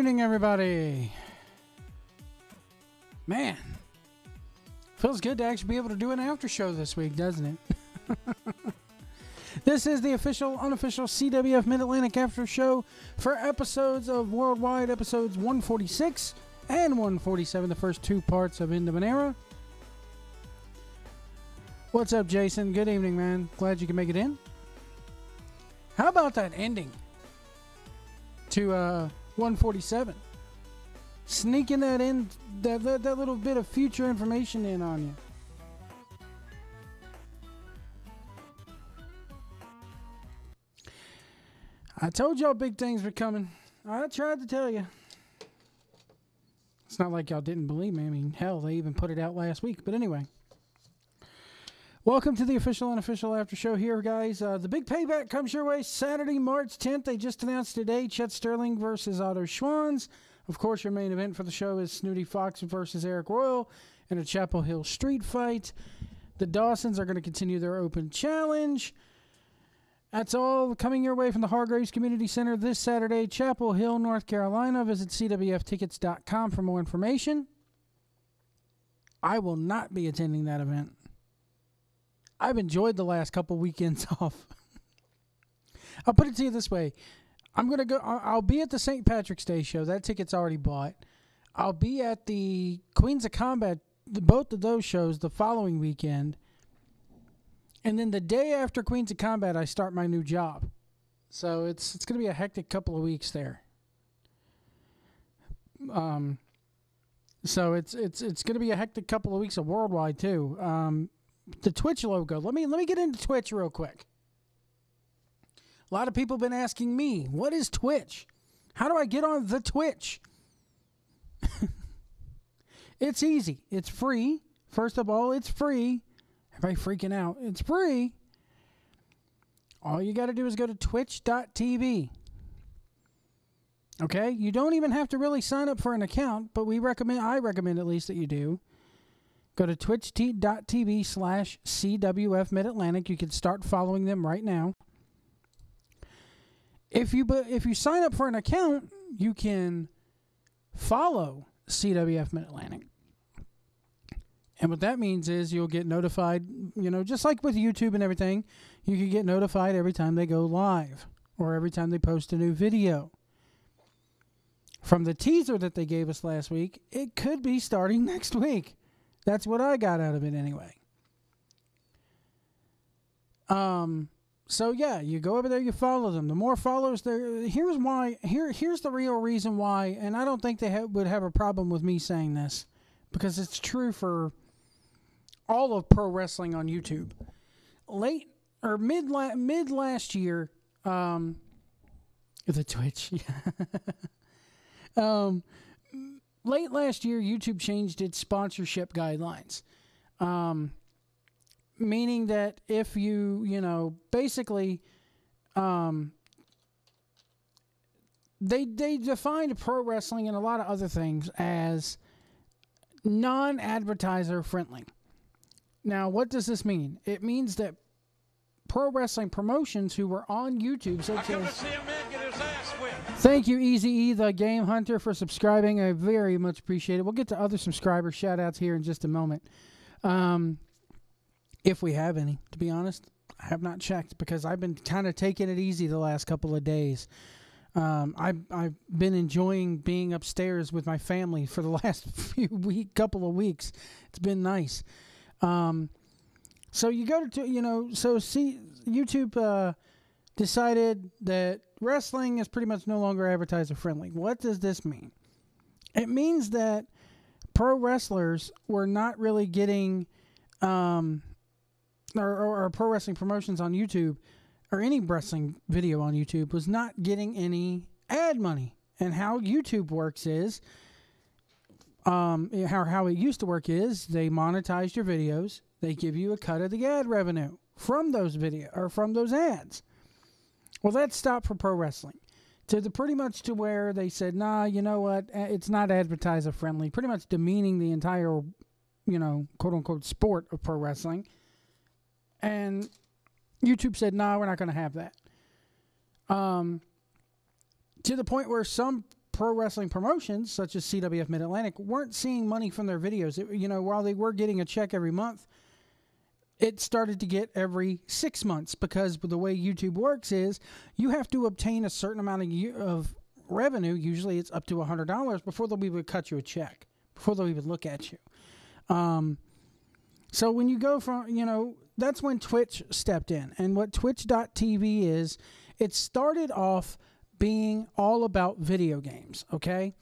evening, everybody. Man, feels good to actually be able to do an after show this week, doesn't it? This is the official, unofficial CWF Mid-Atlantic AfterShow for episodes of Worldwide, episodes 146 and 147, the first two parts of End of an Era. What's up, Jason? Good evening, man. Glad you can make it in. How about that ending to 147? Sneaking that in, that little bit of future information in on you. I told y'all big things were coming. I tried to tell you. It's not like y'all didn't believe me. I mean, hell, they even put it out last week. But anyway. Welcome to the official, unofficial after show here, guys. The big payback comes your way Saturday, March 10th. They just announced today, Chet Sterling versus Otto Schwanz. Of course, your main event for the show is Snooty Fox versus Eric Royal in a Chapel Hill street fight. The Dawsons are going to continue their open challenge. That's all coming your way from the Hargraves Community Center this Saturday, Chapel Hill, North Carolina. Visit CWFtickets.com for more information. I will not be attending that event. I've enjoyed the last couple weekends off. I'll put it to you this way. I'll be at the St. Patrick's Day show. That ticket's already bought. I'll be at the Queens of Combat, both of those shows, the following weekend. And then the day after Queens of Combat, I start my new job. So it's going to be a hectic couple of weeks there. So it's going to be a hectic couple of weeks of Worldwide too. The Twitch logo. Let me get into Twitch real quick. A lot of people have been asking me, what is Twitch? How do I get on the Twitch? It's easy. It's free. First of all, it's free. Everybody freaking out. It's free. All you got to do is go to twitch.tv. Okay? You don't even have to really sign up for an account, but I recommend at least that you do. Go to twitch.tv/CWF Mid-Atlantic. You can start following them right now. If you sign up for an account, you can follow CWF Mid-Atlantic. And what that means is you'll get notified, just like with YouTube and everything, you can get notified every time they go live or every time they post a new video. From the teaser that they gave us last week, it could be starting next week. That's what I got out of it anyway. So yeah, you go over there, you follow them. The more followers there, here's the real reason why, and I don't think they would have a problem with me saying this, because it's true for all of pro wrestling on YouTube. Mid last year, the Twitch, late last year, YouTube changed its sponsorship guidelines, meaning that if you, basically, they defined pro wrestling and a lot of other things as non-advertiser friendly. Now, what does this mean? It means that pro wrestling promotions who were on YouTube, such as... Thank you, Easy the Game Hunter, for subscribing. I very much appreciate it. We'll get to other subscriber shout-outs here in just a moment. If we have any, to be honest. I have not checked because I've been kind of taking it easy the last couple of days. I've been enjoying being upstairs with my family for the last couple of weeks. It's been nice. So you go to, YouTube decided that wrestling is pretty much no longer advertiser friendly. What does this mean? It means that pro wrestlers were not really getting, or pro wrestling promotions on YouTube, or any wrestling video on YouTube was not getting any ad money. And how YouTube works is, how it used to work is they monetized your videos. They give you a cut of the ad revenue from those from those ads. Well, that stopped for pro wrestling pretty much to where they said, nah, you know what? It's not advertiser friendly, pretty much demeaning the entire, quote unquote sport of pro wrestling. And YouTube said, nah, we're not going to have that. To the point where some pro wrestling promotions, such as CWF Mid-Atlantic, weren't seeing money from their videos. While they were getting a check every month, it started to get every 6 months, because the way YouTube works is you have to obtain a certain amount of revenue. Usually it's up to $100 before they'll be able to cut you a check, before they'll even look at you. So when you go from, that's when Twitch stepped in. And what Twitch.tv is, it started off being all about video games, okay?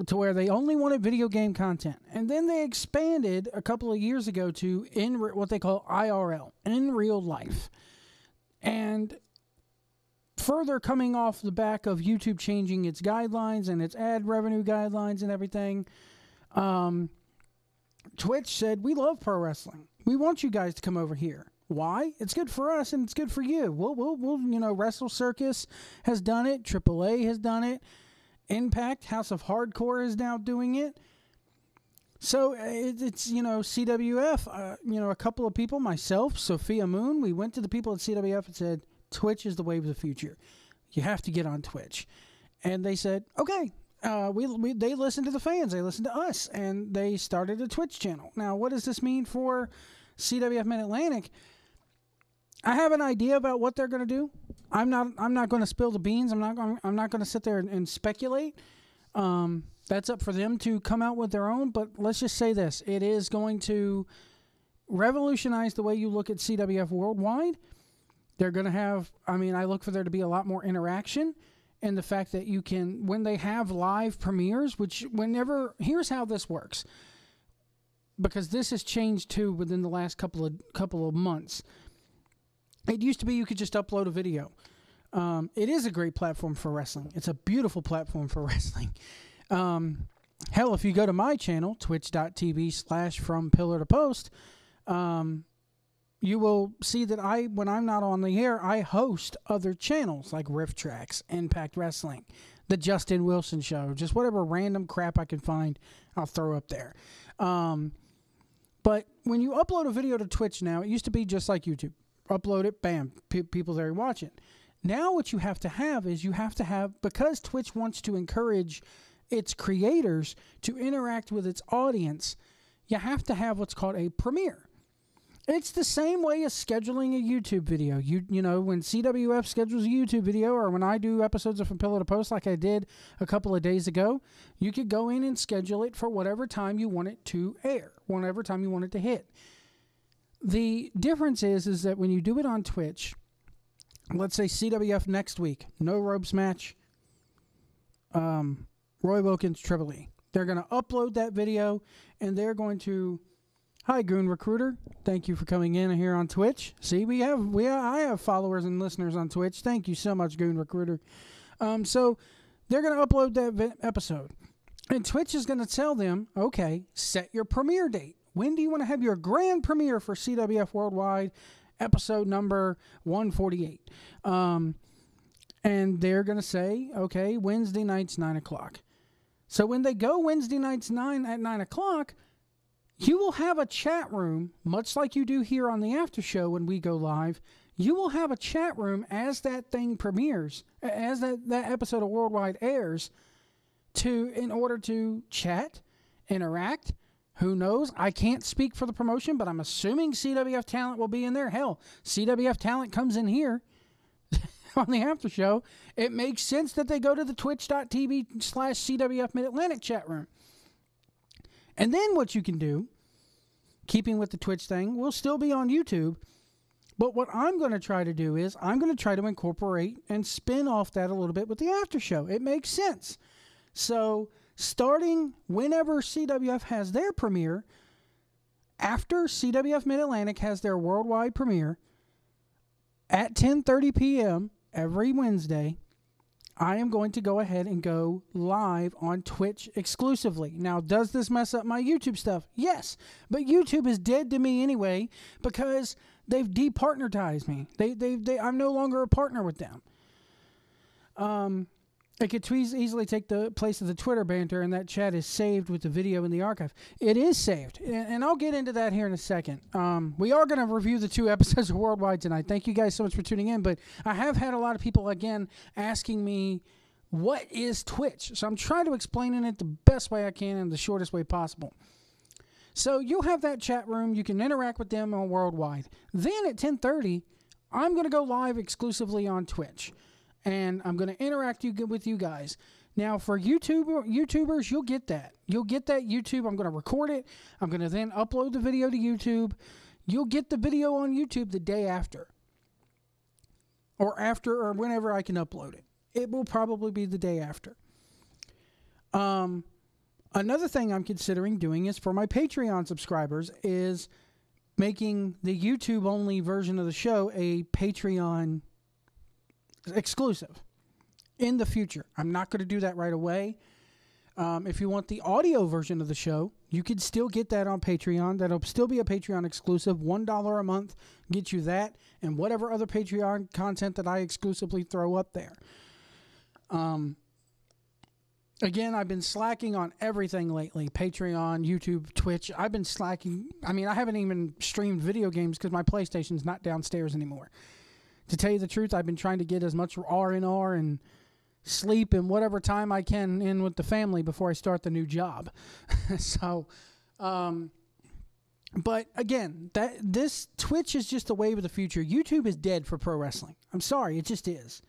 To where they only wanted video game content. And then they expanded a couple of years ago to what they call IRL, in real life. And further coming off the back of YouTube changing its guidelines and its ad revenue guidelines and everything, Twitch said, we love pro wrestling. We want you guys to come over here. Why? It's good for us and it's good for you. We'll Wrestle Circus has done it. AAA has done it. Impact, House of Hardcore is now doing it. So it's CWF, a couple of people, myself, Sophia Moon, we went to the people at CWF and said, Twitch is the wave of the future. You have to get on Twitch. And they said, okay. They listened to the fans. They listened to us, and they started a Twitch channel. Now, what does this mean for CWF Mid-Atlantic? I have an idea about what they're going to do. I'm not going to spill the beans. I'm not going to sit there and speculate. That's up for them to come out with their own. But let's just say this: it is going to revolutionize the way you look at CWF worldwide. They're going to have. I look for there to be a lot more interaction. And the fact that you can, when they have live premieres, here's how this works, because this has changed too within the last couple of months. It used to be you could just upload a video. It is a great platform for wrestling. It's a beautiful platform for wrestling. Hell, if you go to my channel, twitch.tv/FromPillarToPost, you will see that when I'm not on the air, I host other channels like Riff Tracks, Impact Wrestling, The Justin Wilson Show, just whatever random crap I can find, I'll throw up there. But when you upload a video to Twitch now, it used to be just like YouTube. Upload it, bam, people there watch it. Now what you have to have is because Twitch wants to encourage its creators to interact with its audience, you have to have what's called a premiere. It's the same way as scheduling a YouTube video. When CWF schedules a YouTube video, or when I do episodes of From Pillar to Post like I did a couple of days ago, you could go in and schedule it for whatever time you want it to air, whatever time you want it to hit. The difference is that when you do it on Twitch, let's say CWF next week, no ropes match, Roy Wilkins, Triple E. They're going to upload that video, and they're going to... Hi, Goon Recruiter. Thank you for coming in here on Twitch. See, I have followers and listeners on Twitch. Thank you so much, Goon Recruiter. So they're going to upload that episode, and Twitch is going to tell them, okay, set your premiere date. When do you want to have your grand premiere for CWF Worldwide, episode number 148? And they're going to say, okay, Wednesday nights, 9 o'clock. So when they go Wednesday nights at 9 o'clock, you will have a chat room, much like you do here on the after show when we go live. You will have a chat room as that thing premieres, as that episode of Worldwide airs, in order to chat, interact. Who knows? I can't speak for the promotion, but I'm assuming CWF Talent will be in there. Hell, CWF Talent comes in here on the after show. It makes sense that they go to the twitch.tv/CWF Mid-Atlantic chat room. And then what you can do, keeping with the Twitch thing, will still be on YouTube. But what I'm going to try to do is I'm going to try to incorporate and spin off that a little bit with the after show. It makes sense. So starting whenever CWF has their premiere, after CWF Mid-Atlantic has their worldwide premiere, at 10:30 p.m. every Wednesday, I am going to go ahead and go live on Twitch exclusively. Now, does this mess up my YouTube stuff? Yes, but YouTube is dead to me anyway because they've departnerized me. I'm no longer a partner with them. It could easily take the place of the Twitter banter, and that chat is saved with the video in the archive. It is saved, and I'll get into that here in a second. We are going to review the 2 episodes of Worldwide tonight. Thank you guys so much for tuning in, but I have had a lot of people, again, asking me what is Twitch? So I'm trying to explain it the best way I can in the shortest way possible. So you'll have that chat room. You can interact with them on worldwide. Then at 10:30, I'm going to go live exclusively on Twitch. And I'm going to interact with you guys. Now, for YouTubers, you'll get that. You'll get that YouTube. I'm going to record it. I'm going to then upload the video to YouTube. You'll get the video on YouTube the day after. Or whenever I can upload it. It will probably be the day after. Another thing I'm considering doing is for my Patreon subscribers is making the YouTube-only version of the show a Patreon exclusive in the future. I'm not going to do that right away. If you want the audio version of the show, you can still get that on Patreon. That'll still be a Patreon exclusive. $1 a month gets you that and whatever other Patreon content that I exclusively throw up there. Again, I've been slacking on everything lately. Patreon, YouTube, Twitch. I've been slacking. I mean, I haven't even streamed video games because my PlayStation's not downstairs anymore. To tell you the truth, I've been trying to get as much R&R and sleep and whatever time I can in with the family before I start the new job. So, but again, this Twitch is just the wave of the future. YouTube is dead for pro wrestling. I'm sorry, it just is.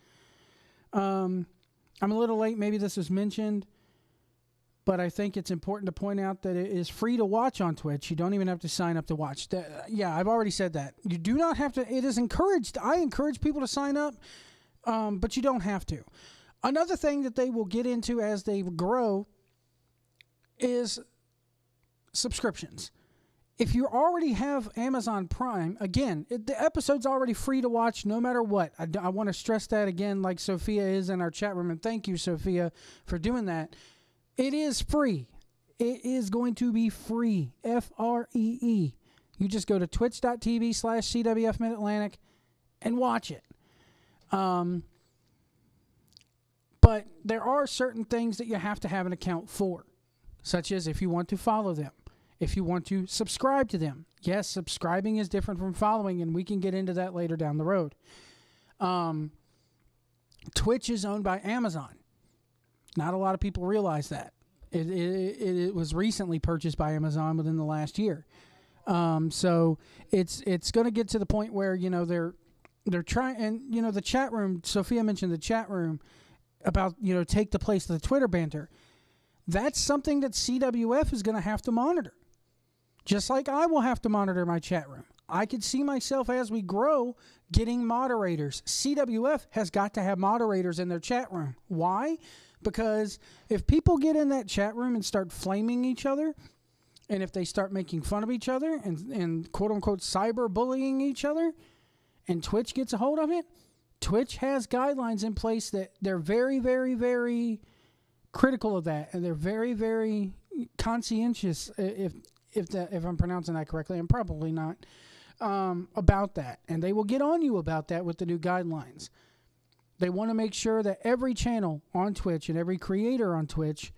I'm a little late. Maybe this was mentioned, but I think it's important to point out that it is free to watch on Twitch. You don't even have to sign up to watch. Yeah, I've already said that. You do not have to. It is encouraged. I encourage people to sign up, but you don't have to. Another thing that they will get into as they grow is subscriptions. If you already have Amazon Prime, again, the episode's already free to watch no matter what. I want to stress that again, like Sophia is in our chat room, and thank you, Sophia, for doing that. It is free. It is going to be free. Free. You just go to twitch.tv/CWF Mid-Atlantic and watch it. But there are certain things that you have to have an account for, such as if you want to follow them. If you want to subscribe to them. Yes, subscribing is different from following, and we can get into that later down the road. Twitch is owned by Amazon. Not a lot of people realize that. It was recently purchased by Amazon within the last year. So it's going to get to the point where, you know, they're trying, and, you know, the chat room, Sophia mentioned the chat room about, you know, take the place of the Twitter banter. That's something that CWF is going to have to monitor. Just like I will have to monitor my chat room. I could see myself as we grow getting moderators. CWF has got to have moderators in their chat room. Why? Because if people get in that chat room and start flaming each other, and if they start making fun of each other and quote-unquote cyber-bullying each other, and Twitch gets a hold of it, Twitch has guidelines in place that they're very, very, very critical of that, and they're very, very conscientious, if I'm pronouncing that correctly. I'm probably not, about that. And they will get on you about that with the new guidelines. They want to make sure that every channel on Twitch and every creator on Twitch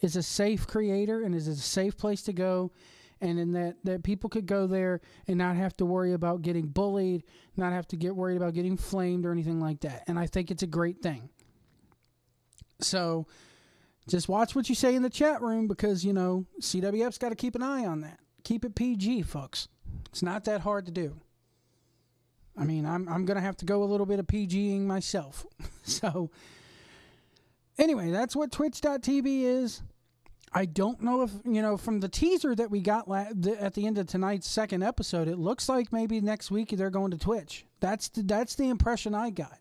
is a safe creator and is a safe place to go, and in that people could go there and not have to worry about getting bullied, not have to get worried about getting flamed or anything like that. And I think it's a great thing. So just watch what you say in the chat room, because, you know, CWF's got to keep an eye on that. Keep it PG, folks. It's not that hard to do. I mean, I'm going to have to go a little bit of PGing myself. So, anyway, that's what Twitch.tv is. I don't know if, you know, from the teaser that we got at the end of tonight's second episode, it looks like maybe next week they're going to Twitch. That's the impression I got.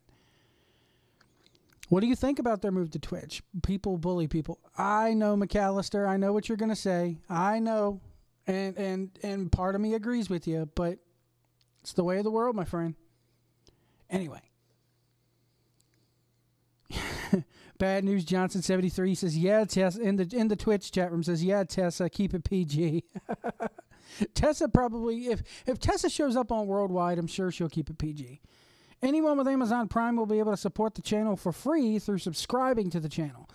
What do you think about their move to Twitch? People bully people. I know, McAllister. I know what you're going to say. I know. And part of me agrees with you, but it's the way of the world, my friend. Anyway. Bad News Johnson 73 says, yeah, Tessa, in the Twitch chat room says, yeah, Tessa, keep it PG. Tessa probably, if Tessa shows up on Worldwide, I'm sure she'll keep it PG. Anyone with Amazon Prime will be able to support the channel for free through subscribing to the channel.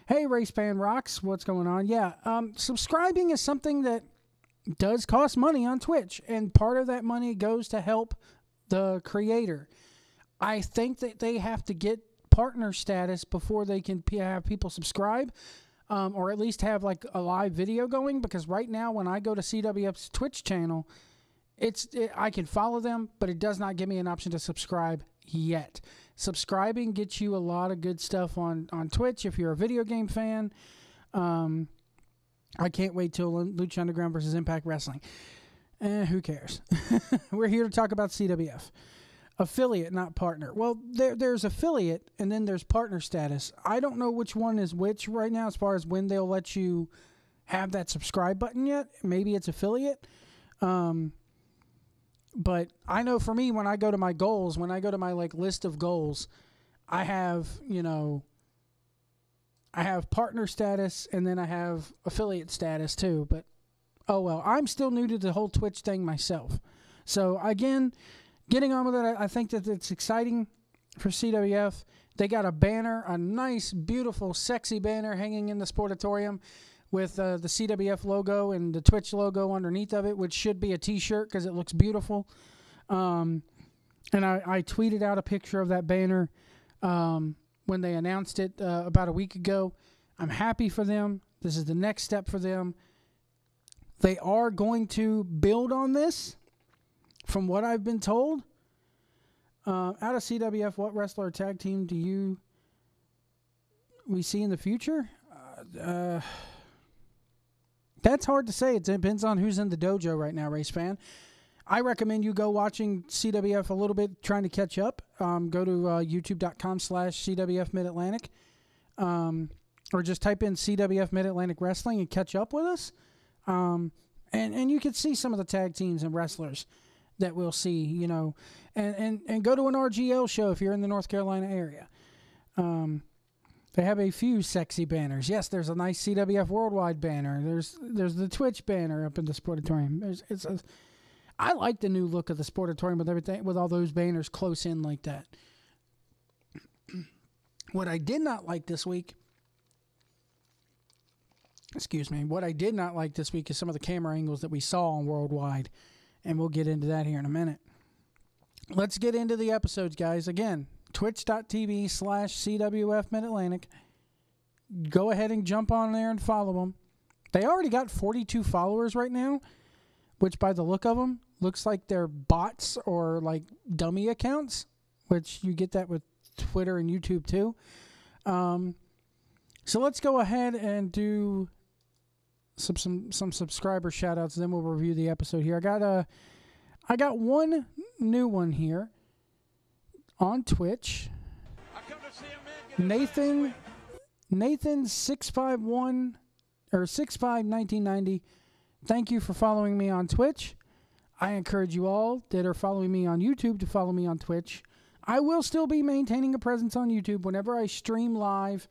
Hey, Racepan Rocks, what's going on? Yeah, subscribing is something that does cost money on Twitch, and part of that money goes to help the creator. I think that they have to get partner status before they can have people subscribe, or at least have like a live video going. Because right now, when I go to CWF's Twitch channel, I can follow them, but it does not give me an option to subscribe yet. Subscribing gets you a lot of good stuff on Twitch if you're a video game fan. I can't wait till Lucha Underground versus Impact Wrestling. Who cares? We're here to talk about CWF. Affiliate, not partner. Well, there's affiliate, and then there's partner status. I don't know which one is which right now as far as when they'll let you have that subscribe button yet. Maybe it's affiliate. But I know for me, when I go to my goals, when I go to my like list of goals, I have, I have partner status, and then I have affiliate status too. But, oh well, I'm still new to the whole Twitch thing myself. So, again, getting on with it, I think that it's exciting for CWF. They got a banner, a nice, beautiful, sexy banner hanging in the Sportatorium with the CWF logo and the Twitch logo underneath of it, which should be a T-shirt because it looks beautiful. And I tweeted out a picture of that banner when they announced it about a week ago. I'm happy for them. This is the next step for them. They are going to build on this, from what I've been told. Out of CWF, what wrestler or tag team do we see in the future? That's hard to say. It depends on who's in the dojo right now, race fan. I recommend you go watching CWF a little bit, trying to catch up. Go to youtube.com/CWF Mid-Atlantic. Or just type in CWF Mid-Atlantic Wrestling and catch up with us. And you can see some of the tag teams and wrestlers that we'll see, and go to an RGL show if you're in the North Carolina area. They have a few sexy banners. Yes, there's a nice CWF Worldwide banner. There's the Twitch banner up in the Sportatorium. I like the new look of the Sportatorium with everything, with all those banners close in like that. What I did not like this week, is some of the camera angles that we saw on Worldwide, and we'll get into that here in a minute. Let's get into the episodes, guys. Again, twitch.tv/CWF Mid-Atlantic. Go ahead and jump on there and follow them. They already got 42 followers right now, which by the look of them, looks like they're bots or like dummy accounts, which you get that with Twitter and YouTube too. So let's go ahead and do some subscriber shout outs, and then we'll review the episode here. I got one new one here on Twitch. Nathan 651 or 651990. Thank you for following me on Twitch. I encourage you all that are following me on YouTube to follow me on Twitch. I will still be maintaining a presence on YouTube whenever I stream live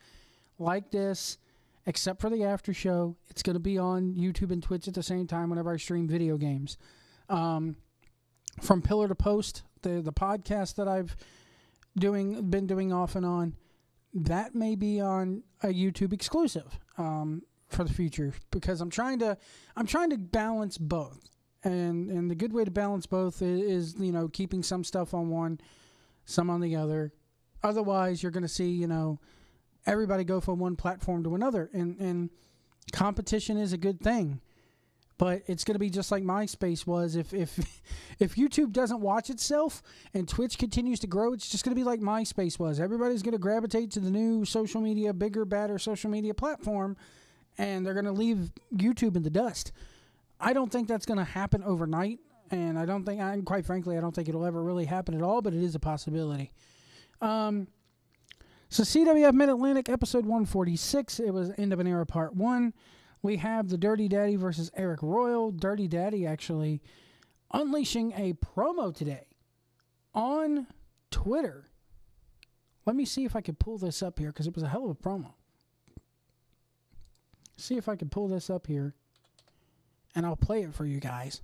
like this, except for the after show. It's going to be on YouTube and Twitch at the same time whenever I stream video games. From Pillar to Post, the podcast that I've been doing off and on, that may be on a YouTube exclusive for the future, because I'm trying to balance both, and the good way to balance both is keeping some stuff on one, some on the other. Otherwise, you're going to see everybody go from one platform to another, and competition is a good thing. But it's going to be just like MySpace was. If YouTube doesn't watch itself and Twitch continues to grow, it's just going to be like MySpace was. Everybody's going to gravitate to the new social media, bigger, badder social media platform, and they're going to leave YouTube in the dust. I don't think that's going to happen overnight, and quite frankly, I don't think it'll ever really happen at all, but it is a possibility. So CWF Mid-Atlantic, episode 146, it was End of an Era Part 1. We have the Dirty Daddy versus Eric Royal. Dirty Daddy actually unleashing a promo today on Twitter. Let me see if I can pull this up here, because it was a hell of a promo. See if I can pull this up here, and I'll play it for you guys.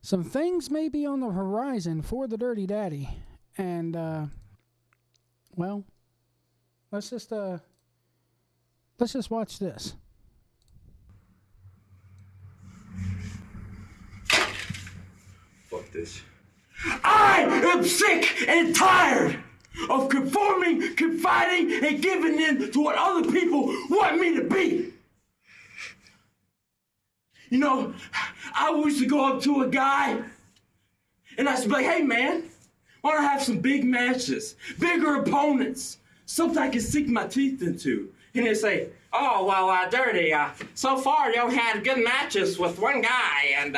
Some things may be on the horizon for the Dirty Daddy, and well, let's just watch this. Fuck this. I am sick and tired of conforming, confiding, and giving in to what other people want me to be. You know, I used to go up to a guy and I used to be like, hey man, why don't I have some big matches, bigger opponents, something I can sink my teeth into? And they'd say, oh, well, Dirty, so far you only had good matches with one guy, and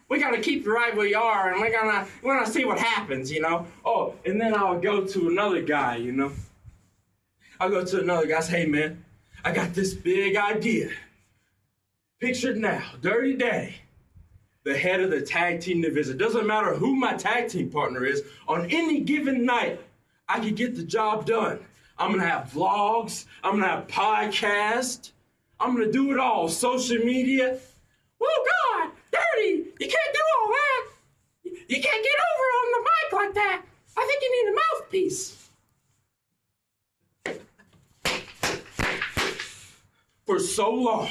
we're going to keep you right where you are, and we're gonna see what happens, you know? Oh, and then I'll go to another guy, you know? I'll go to another guy, say, hey man, I got this big idea. Picture it now, Dirty Daddy, the head of the tag team division. Doesn't matter who my tag team partner is, on any given night, I can get the job done. I'm gonna have vlogs, I'm gonna have podcasts, I'm gonna do it all, social media. Oh God, Dirty, you can't do all that. You can't get over on the mic like that. I think you need a mouthpiece. For so long,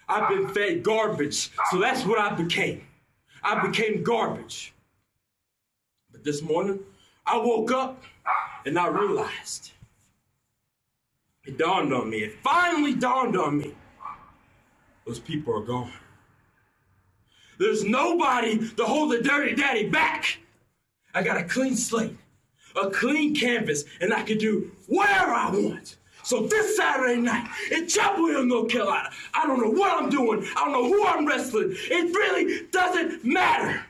I've been fed garbage, so that's what I became. I became garbage. But this morning, I woke up and I realized, it dawned on me, it finally dawned on me, those people are gone. There's nobody to hold the Dirty Daddy back. I got a clean slate, a clean canvas, and I can do whatever I want. So this Saturday night in Chapel Hill, North Carolina, I don't know what I'm doing. I don't know who I'm wrestling. It really doesn't matter.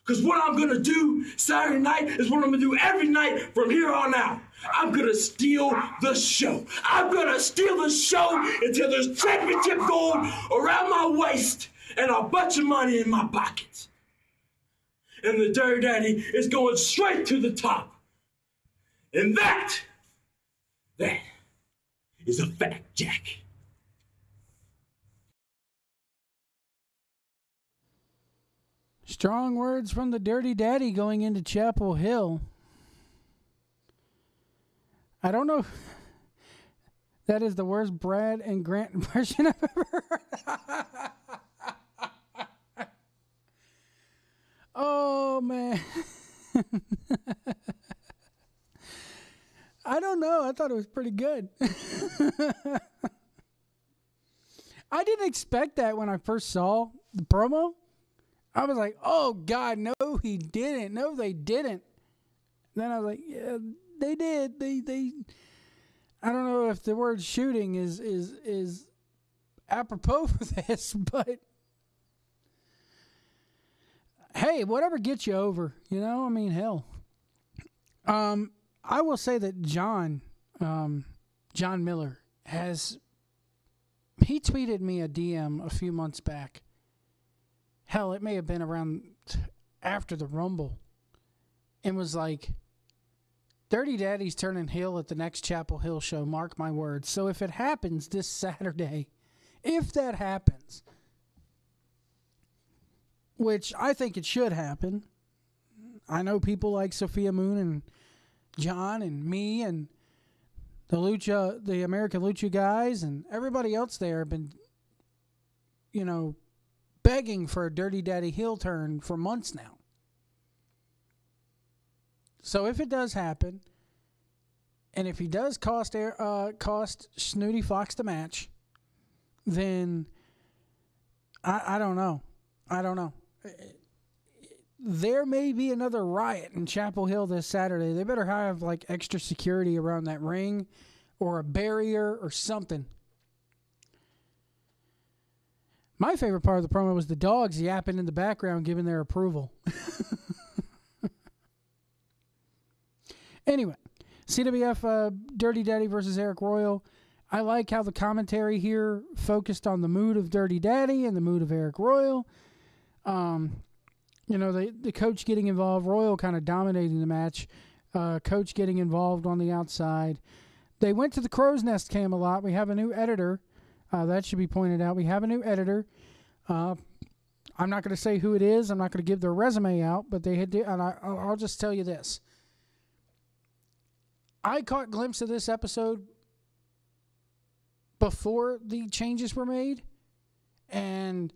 Because what I'm going to do Saturday night is what I'm going to do every night from here on out. I'm going to steal the show. I'm going to steal the show until there's championship gold around my waist and a bunch of money in my pocket. And the Dirty Daddy is going straight to the top. And that is a fact, Jack. Strong words from the Dirty Daddy going into Chapel Hill. I don't know. That is the worst Brad and Grant impression I've ever heard. Oh, man. I don't know. I thought it was pretty good. I didn't expect that when I first saw the promo. I was like, oh, God, no, he didn't. No, they didn't. Then I was like, yeah, they did. They. I don't know if the word shooting is apropos for this, but hey, whatever gets you over, you know? I mean, hell. I will say that John Miller he tweeted me a DM a few months back. Hell, it may have been around after the Rumble, and was like, Dirty Daddy's turning heel at the next Chapel Hill show, mark my words. So if it happens this Saturday, if that happens, which I think it should happen, I know people like Sophia Moon and John and me and the American Lucha guys and everybody else there have been, you know, begging for a Dirty Daddy heel turn for months now. So if it does happen, and if he does cost Snooty Fox the match, then I don't know. I don't know. There may be another riot in Chapel Hill this Saturday. They better have like extra security around that ring or a barrier or something. My favorite part of the promo was the dogs yapping in the background, giving their approval. Anyway, CWF Dirty Daddy versus Eric Royal. I like how the commentary here focused on the mood of Dirty Daddy and the mood of Eric Royal. You know, the coach getting involved, Royal kind of dominating the match, coach getting involved on the outside. They went to the Crow's Nest cam a lot. We have a new editor. That should be pointed out. We have a new editor. I'm not going to say who it is. I'm not going to give their resume out, but they had to, and I'll just tell you this. I caught a glimpse of this episode before the changes were made, and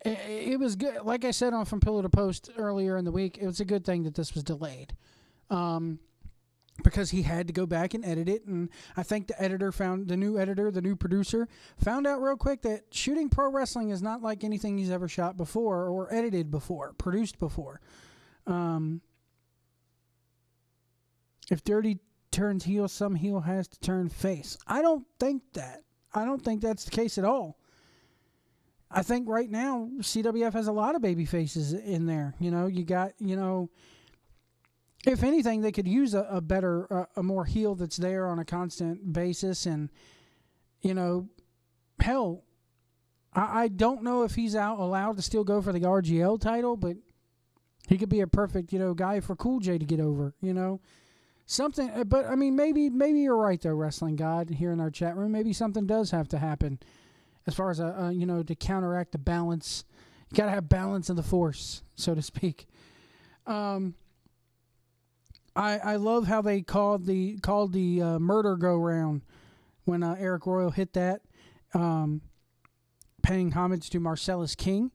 it was good. Like I said on From Pillow to Post earlier in the week, it was a good thing that this was delayed. Because he had to go back and edit it, and I think the new producer, found out real quick that shooting pro wrestling is not like anything he's ever shot before or edited before, produced before. If Dirty turns heel, some heel has to turn face. I don't think that. I don't think that's the case at all. I think right now CWF has a lot of baby faces in there. You got, if anything, they could use a better, a more heel that's there on a constant basis. And, hell, I don't know if he's allowed to still go for the RGL title, but he could be a perfect, guy for Cool J to get over, Something, but, I mean, maybe you're right, though, Wrestling God, here in our chat room. Maybe something does have to happen as far as, to counteract the balance. You got to have balance in the force, so to speak. I love how they called the murder go round when Eric Royal hit that, paying homage to Marcellus King,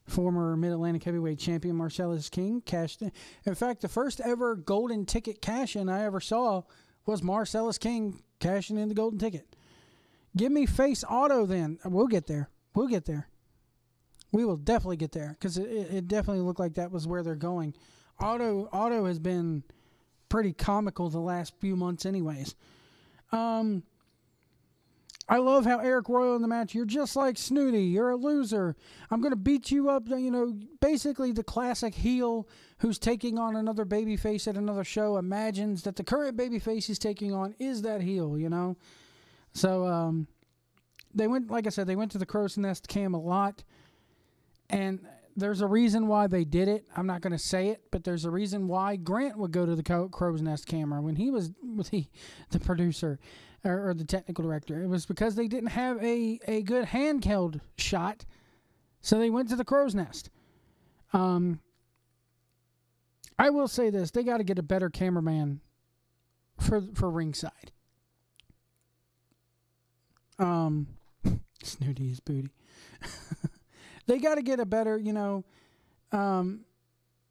former Mid-Atlantic Heavyweight Champion. Marcellus King cashed in. In fact, the first ever golden ticket cash-in I ever saw was Marcellus King cashing in the golden ticket. Give me face auto then. We'll get there. We will definitely get there because it definitely looked like that was where they're going. Auto has been pretty comical the last few months anyways. I love how Eric Royal in the match, you're just like Snooty, you're a loser, I'm going to beat you up, basically the classic heel who's taking on another babyface at another show imagines that the current babyface he's taking on is that heel, So they went to the crow's nest cam a lot, and there's a reason why they did it. I'm not going to say it, but there's a reason why Grant would go to the crow's nest camera when he was the producer or the technical director. It was because they didn't have a good handheld shot, so they went to the crow's nest. I will say this. They got to get a better cameraman for ringside. Snooty is booty. They got to get a better, Mr.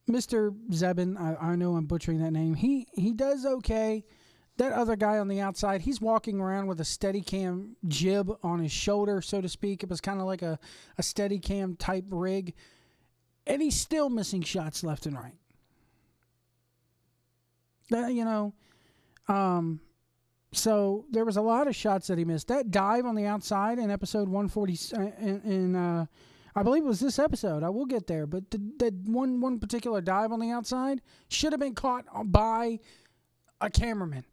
Zebin, I know I'm butchering that name. He does okay. That other guy on the outside, he's walking around with a Steadicam jib on his shoulder, so to speak. It was kind of like a Steadicam type rig. And he's still missing shots left and right. So there was a lot of shots that he missed. That dive on the outside in episode 140, I believe it was this episode. I will get there. But that one particular dive on the outside should have been caught by a cameraman.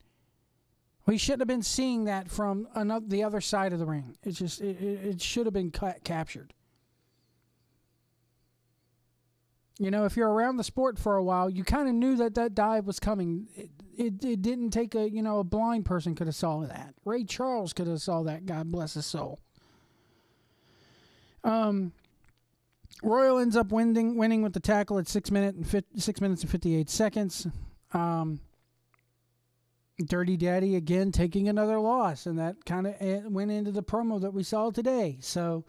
We shouldn't have been seeing that from the other side of the ring. It's just it should have been captured. If you're around the sport for a while, you kind of knew that dive was coming. It didn't take a blind person could have saw that. Ray Charles could have saw that. God bless his soul. Royal ends up winning with the tackle at 6 minutes and 58 seconds. Dirty Daddy again taking another loss, and that kind of went into the promo that we saw today. So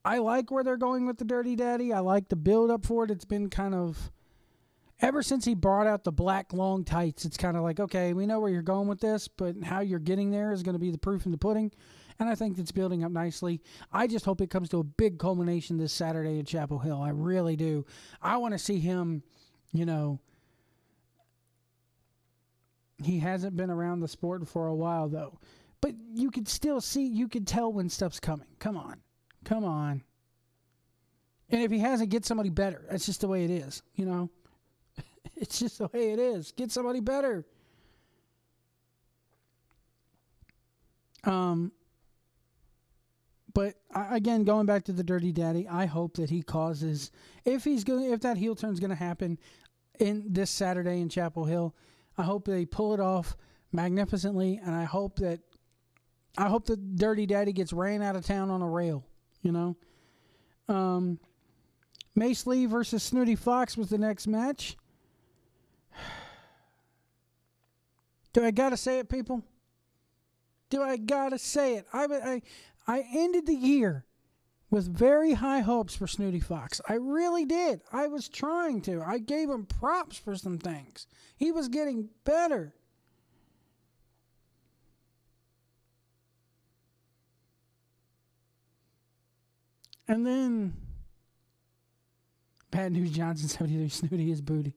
I like where they're going with the Dirty Daddy. I like the build up for it. It's been kind of ever since he brought out the black long tights. It's kind of like, okay, we know where you're going with this, but how you're getting there is going to be the proof in the pudding. And I think it's building up nicely. I just hope it comes to a big culmination this Saturday at Chapel Hill. I really do. I want to see him, he hasn't been around the sport for a while, though. But you could still see, you could tell when stuff's coming. Come on. And if he hasn't, get somebody better. That's just the way it is, It's just the way it is. Get somebody better. But again, going back to the Dirty Daddy, I hope that he causes, if that heel turn's going to happen in this Saturday in Chapel Hill, I hope they pull it off magnificently, and I hope that Dirty Daddy gets ran out of town on a rail. Mace Lee versus Snooty Fox was the next match. Do I gotta say it, people? Do I gotta say it? I ended the year with very high hopes for Snooty Fox. I really did. I was trying to. I gave him props for some things. He was getting better. And then Bad News Johnson 73, Snooty is booty.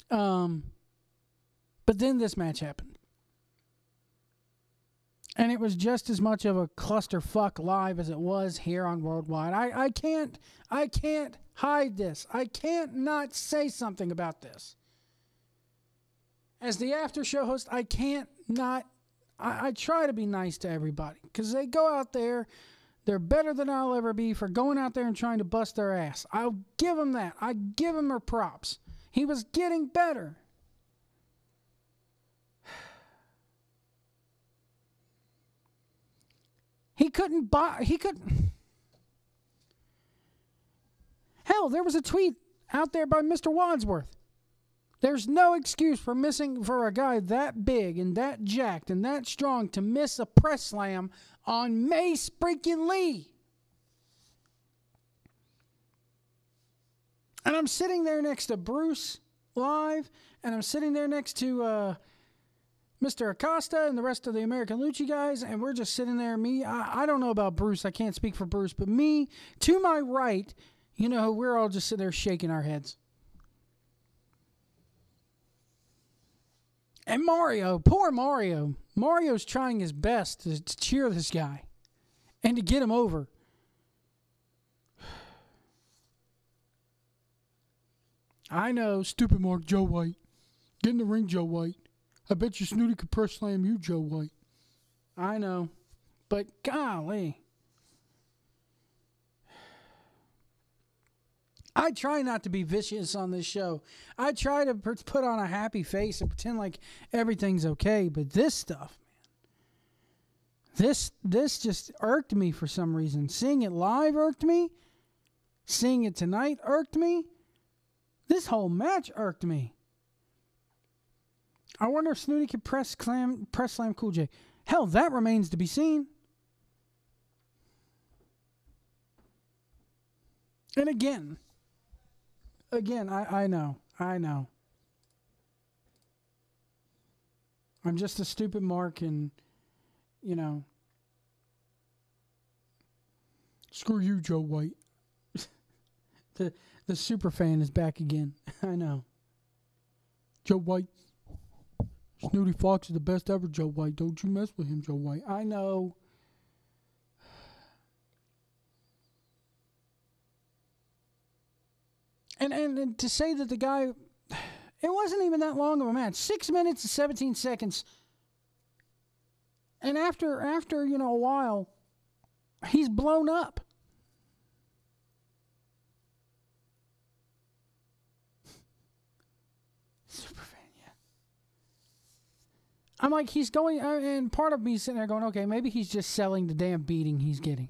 But then this match happened. And it was just as much of a clusterfuck live as it was here on Worldwide. I can't hide this. I can't not say something about this. As the after show host, I can't not. I try to be nice to everybody because they go out there. They're better than I'll ever be for going out there and trying to bust their ass. I'll give them that. I give them their props. He was getting better. He couldn't. Hell, there was a tweet out there by Mr. Wadsworth. There's no excuse for a guy that big and that jacked and that strong to miss a press slam on Mace freaking Lee. And I'm sitting there next to Bruce live, and I'm sitting there next to Mr. Acosta and the rest of the American Lucha guys, and we're just sitting there. I don't know about Bruce. I can't speak for Bruce, but me, to my right, we're all just sitting there shaking our heads. And Mario, poor Mario. Mario's trying his best to cheer this guy and to get him over. I know, stupid Mark, Joe White. Get in the ring, Joe White. I bet you Snooty could press slam you, Joe White. I know, but golly. I try not to be vicious on this show. I try to put on a happy face and pretend like everything's okay. But this stuff, man, this just irked me for some reason. Seeing it live irked me. Seeing it tonight irked me. This whole match irked me. I wonder if Snooty could press slam Cool J. Hell, that remains to be seen. And again, I know. I'm just a stupid Mark, and, screw you, Joe White. The super fan is back again. I know. Joe White. Snooty Fox is the best ever, Joe White. Don't you mess with him, Joe White. I know. And to say that the guy, it wasn't even that long of a match. 6 minutes and 17 seconds. And after a while, he's blown up. Superfan, yeah. I'm like, he's going, and part of me is sitting there going, okay, maybe he's just selling the damn beating he's getting.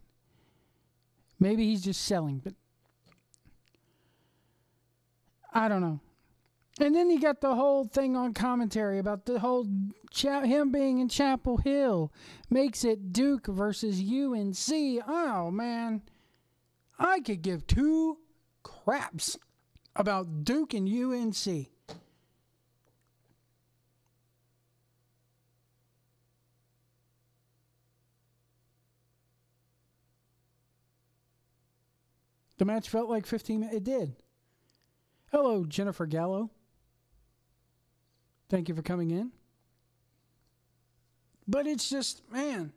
Maybe he's just selling, but I don't know. And then you got the whole thing on commentary about the whole him being in Chapel Hill makes it Duke versus UNC. Oh, man. I could give two craps about Duke and UNC. The match felt like 15 minutes. It did. Hello, Jennifer Gallo. Thank you for coming in. But it's just, man,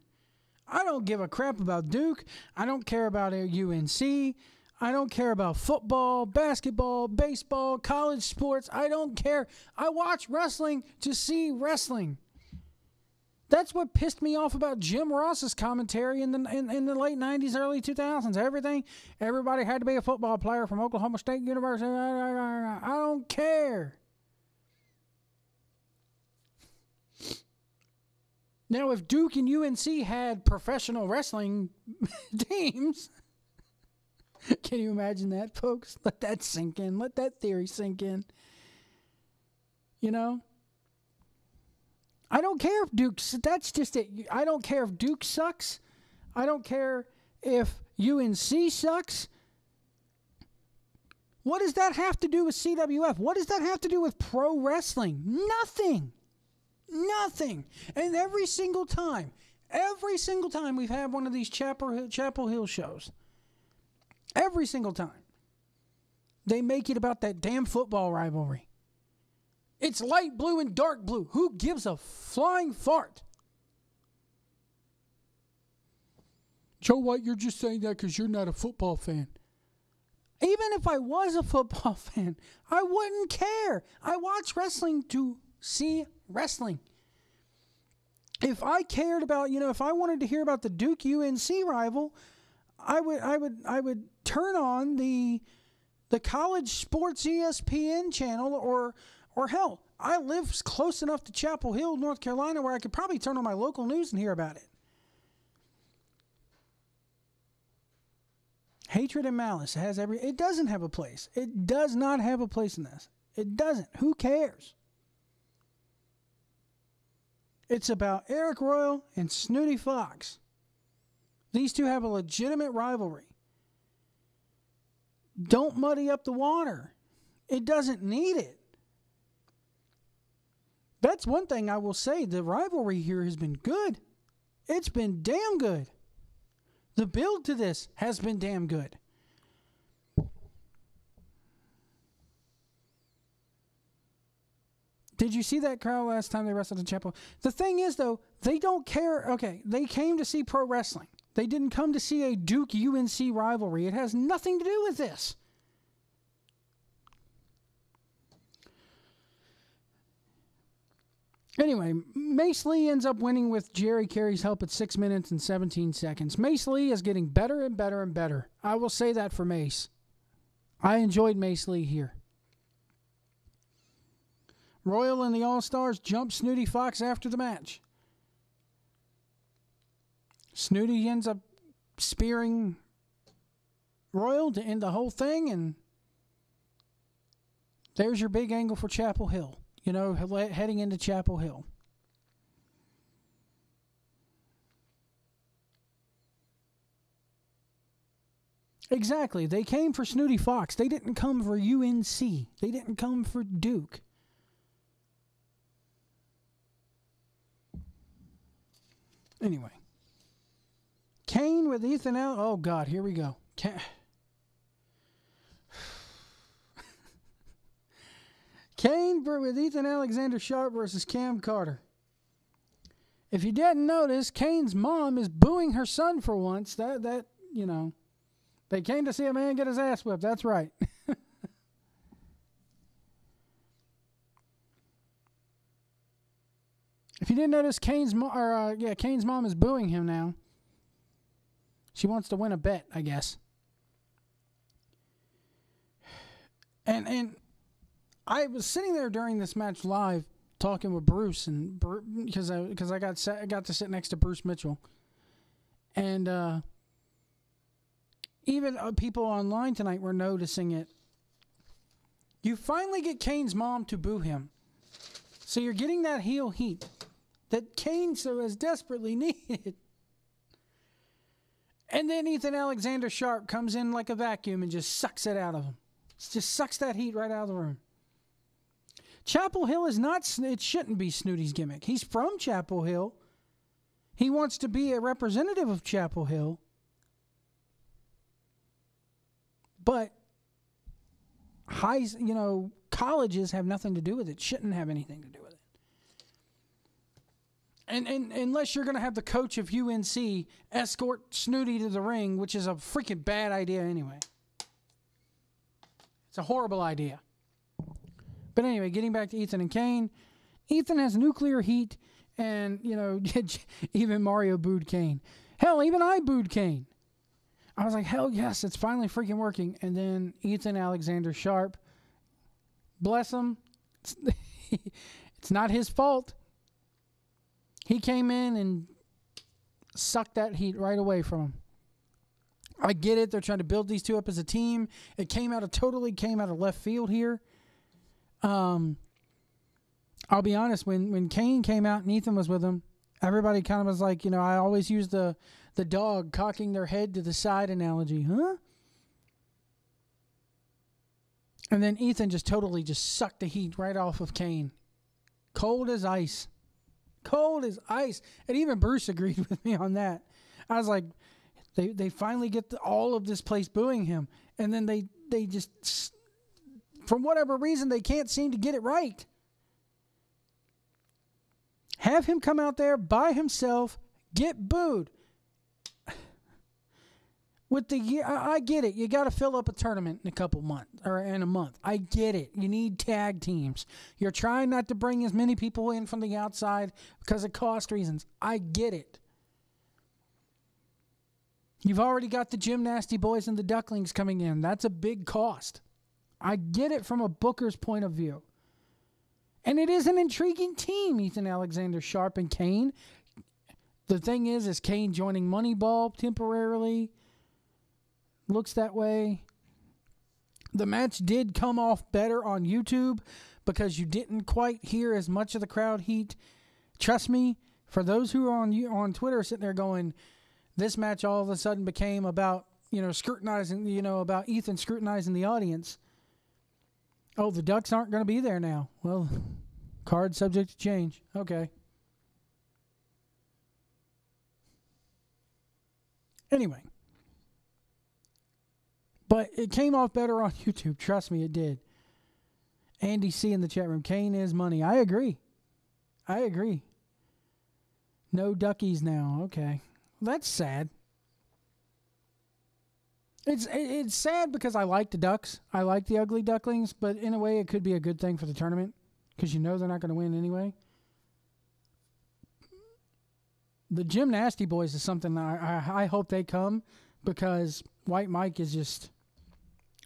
I don't give a crap about Duke. I don't care about UNC. I don't care about football, basketball, baseball, college sports. I don't care. I watch wrestling to see wrestling. That's what pissed me off about Jim Ross's commentary in the late 90s, early 2000s. Everybody had to be a football player from Oklahoma State University. I don't care. Now, if Duke and UNC had professional wrestling teams, can you imagine that, folks? Let that sink in. Let that theory sink in. I don't care if Duke's. That's just it. I don't care if Duke sucks. I don't care if UNC sucks. What does that have to do with CWF? What does that have to do with pro wrestling? Nothing. Nothing. And every single time we've had one of these Chapel Hill shows, every single time, they make it about that damn football rivalry. It's light blue and dark blue. Who gives a flying fart? Joe White, you're just saying that because you're not a football fan. Even if I was a football fan, I wouldn't care. I watch wrestling to see wrestling. If I cared about, if I wanted to hear about the Duke UNC rival, I would turn on the college sports ESPN channel or hell, I live close enough to Chapel Hill, North Carolina, where I could probably turn on my local news and hear about it. Hatred and malice it doesn't have a place. It does not have a place in this. It doesn't. Who cares? It's about Eric Royal and Snooty Fox. These two have a legitimate rivalry. Don't muddy up the water. It doesn't need it. That's one thing I will say. The rivalry here has been good. It's been damn good. The build to this has been damn good. Did you see that crowd last time they wrestled in Chapel? The thing is, though, they don't care. Okay, they came to see pro wrestling. They didn't come to see a Duke UNC rivalry. It has nothing to do with this. Anyway, Mace Lee ends up winning with Jerry Carey's help at 6 minutes and 17 seconds. Mace Lee is getting better and better and better. I will say that for Mace. I enjoyed Mace Lee here. Royal and the All-Stars jump Snooty Fox after the match. Snooty ends up spearing Royal to end the whole thing, and there's your big angle for Chapel Hill. Heading into Chapel Hill. Exactly. They came for Snooty Fox. They didn't come for UNC. They didn't come for Duke. Anyway. Kane with Ethan out. Oh, God. Here we go. Kane with Ethan Alexander Sharp versus Cam Carter. If you didn't notice, Kane's mom is booing her son for once. They came to see a man get his ass whipped. That's right. If you didn't notice, Kane's mom is booing him now. She wants to win a bet, I guess. And I was sitting there during this match live talking with Bruce, and because I got to sit next to Bruce Mitchell, and even people online tonight were noticing it. You finally get Kane's mom to boo him, so you're getting that heel heat that Kane so has desperately needed. And then Ethan Alexander Sharp comes in like a vacuum and just sucks it out of him. Just sucks that heat right out of the room. Chapel Hill is not, it shouldn't be Snooty's gimmick. He's from Chapel Hill. He wants to be a representative of Chapel Hill. But colleges have nothing to do with it. Shouldn't have anything to do with it. And unless you're going to have the coach of UNC escort Snooty to the ring, which is a freaking bad idea anyway. It's a horrible idea. But anyway, getting back to Ethan and Kane. Ethan has nuclear heat, and, even Mario booed Kane. Hell, even I booed Kane. I was like, hell yes, it's finally freaking working. And then Ethan Alexander Sharp, bless him, it's not his fault. He came in and sucked that heat right away from him. I get it. They're trying to build these two up as a team. It totally came out of left field here. I'll be honest, when Kane came out and Ethan was with him, everybody kind of was like, you know, I always use the dog cocking their head to the side analogy. Huh? And then Ethan just totally just sucked the heat right off of Kane. Cold as ice. Cold as ice. And even Bruce agreed with me on that. I was like, they finally get all of this place booing him. And then they just, for whatever reason, they can't seem to get it right. Have him come out there by himself, get booed. With the year, I get it. You got to fill up a tournament in a couple months or in a month. I get it. You need tag teams. You're trying not to bring as many people in from the outside because of cost reasons. I get it. You've already got the Gymnasty Boys and the Ducklings coming in. That's a big cost. I get it from a booker's point of view. And it is an intriguing team, Ethan Alexander Sharp and Kane. The thing is Kane joining Moneyball temporarily? Looks that way. The match did come off better on YouTube because you didn't quite hear as much of the crowd heat. Trust me, for those who are on Twitter sitting there going, this match all of a sudden became about, scrutinizing, about Ethan scrutinizing the audience. Oh, the Ducks aren't going to be there now. Well, card subject to change. Okay. Anyway. But it came off better on YouTube. Trust me, it did. Andy C. in the chat room. Kane is money. I agree. No Duckies now. Okay. That's sad. It's sad because I like the Ducks. I like the Ugly Ducklings, but in a way it could be a good thing for the tournament because they're not going to win anyway. The Gymnasty Boys is something I hope they come because White Mike is just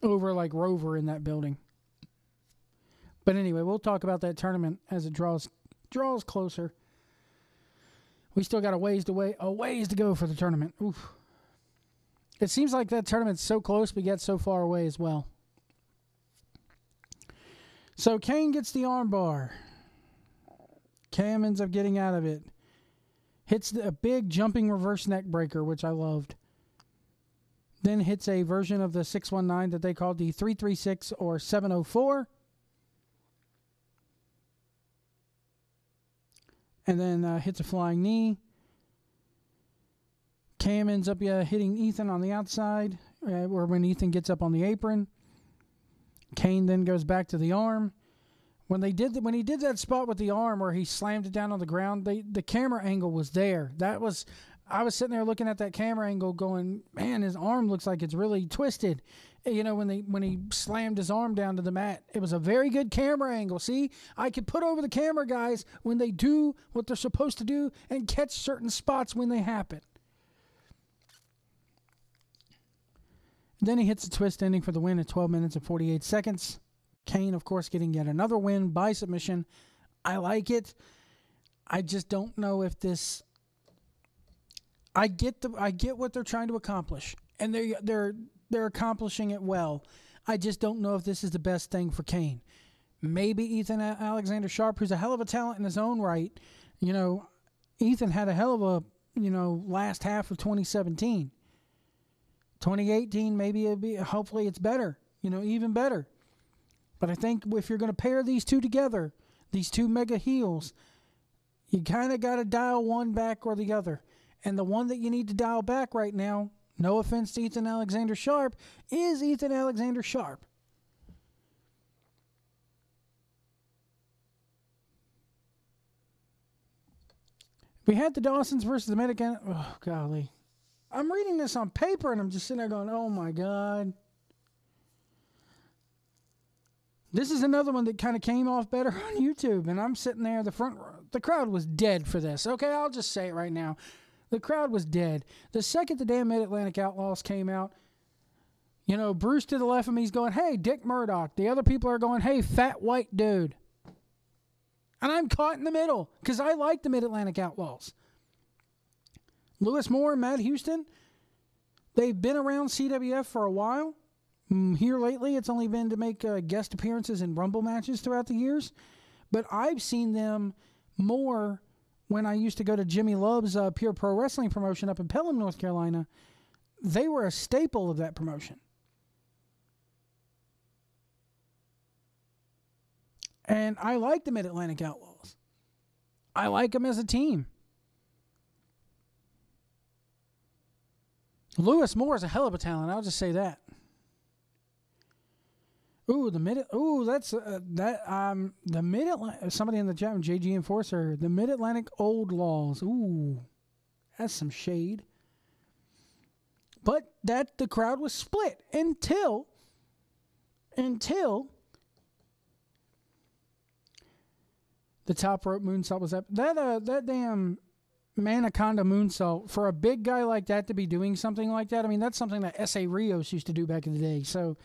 over like Rover in that building. But anyway, we'll talk about that tournament as it draws closer. We still got a ways to go for the tournament. Oof. It seems like that tournament's so close, but yet so far away as well. So Kane gets the armbar. Cam ends up getting out of it. Hits a big jumping reverse neck breaker, which I loved. Then hits a version of the 619 that they called the 336 or 704. And then hits a flying knee. Cam ends up hitting Ethan on the outside, or when Ethan gets up on the apron. Kane then goes back to the arm. When he did that spot with the arm where he slammed it down on the ground, the camera angle was there. I was sitting there looking at that camera angle going, man, his arm looks like it's really twisted. When he slammed his arm down to the mat, it was a very good camera angle. See, I could put over the camera guys when they do what they're supposed to do and catch certain spots when they happen. Then he hits a twist ending for the win at 12 minutes and 48 seconds. Kane, of course, getting yet another win by submission. I like it. I just don't know if this. I get what they're trying to accomplish, and they're accomplishing it well. I just don't know if this is the best thing for Kane. Maybe Ethan Alexander Sharp, who's a hell of a talent in his own right. Ethan had a hell of a last half of 2017. 2018, maybe hopefully it's better, even better. But I think if you're going to pair these two together, these two mega heels, you kind of got to dial one back or the other. And the one that you need to dial back right now, no offense to Ethan Alexander Sharp, is Ethan Alexander Sharp. We had the Dawsons versus the Mid-Atlantic. Oh, golly. I'm reading this on paper, and I'm just sitting there going, oh, my God. This is another one that kind of came off better on YouTube, and I'm sitting there. The crowd was dead for this. Okay, I'll just say it right now. The crowd was dead. The second the damn Mid-Atlantic Outlaws came out, Bruce to the left of me is going, hey, Dick Murdoch. The other people are going, hey, fat white dude. And I'm caught in the middle because I like the Mid-Atlantic Outlaws. Lewis Moore and Matt Houston, they've been around CWF for a while. Here lately, it's only been to make guest appearances in Rumble matches throughout the years. but I've seen them more when I used to go to Jimmy Love's Pure Pro Wrestling promotion up in Pelham, North Carolina. They were a staple of that promotion. And I like the Mid-Atlantic Outlaws. I like them as a team. Lewis Moore is a hell of a talent. I'll just say that. Ooh, the Mid-Atlantic. Somebody in the chat room, JG Enforcer, the Mid-Atlantic Old Laws. Ooh, that's some shade. But the crowd was split until the top rope moonsault was up. That damn Manaconda moonsault, for a big guy like that to be doing something like that, I mean, that's something that S.A. Rios used to do back in the day. So,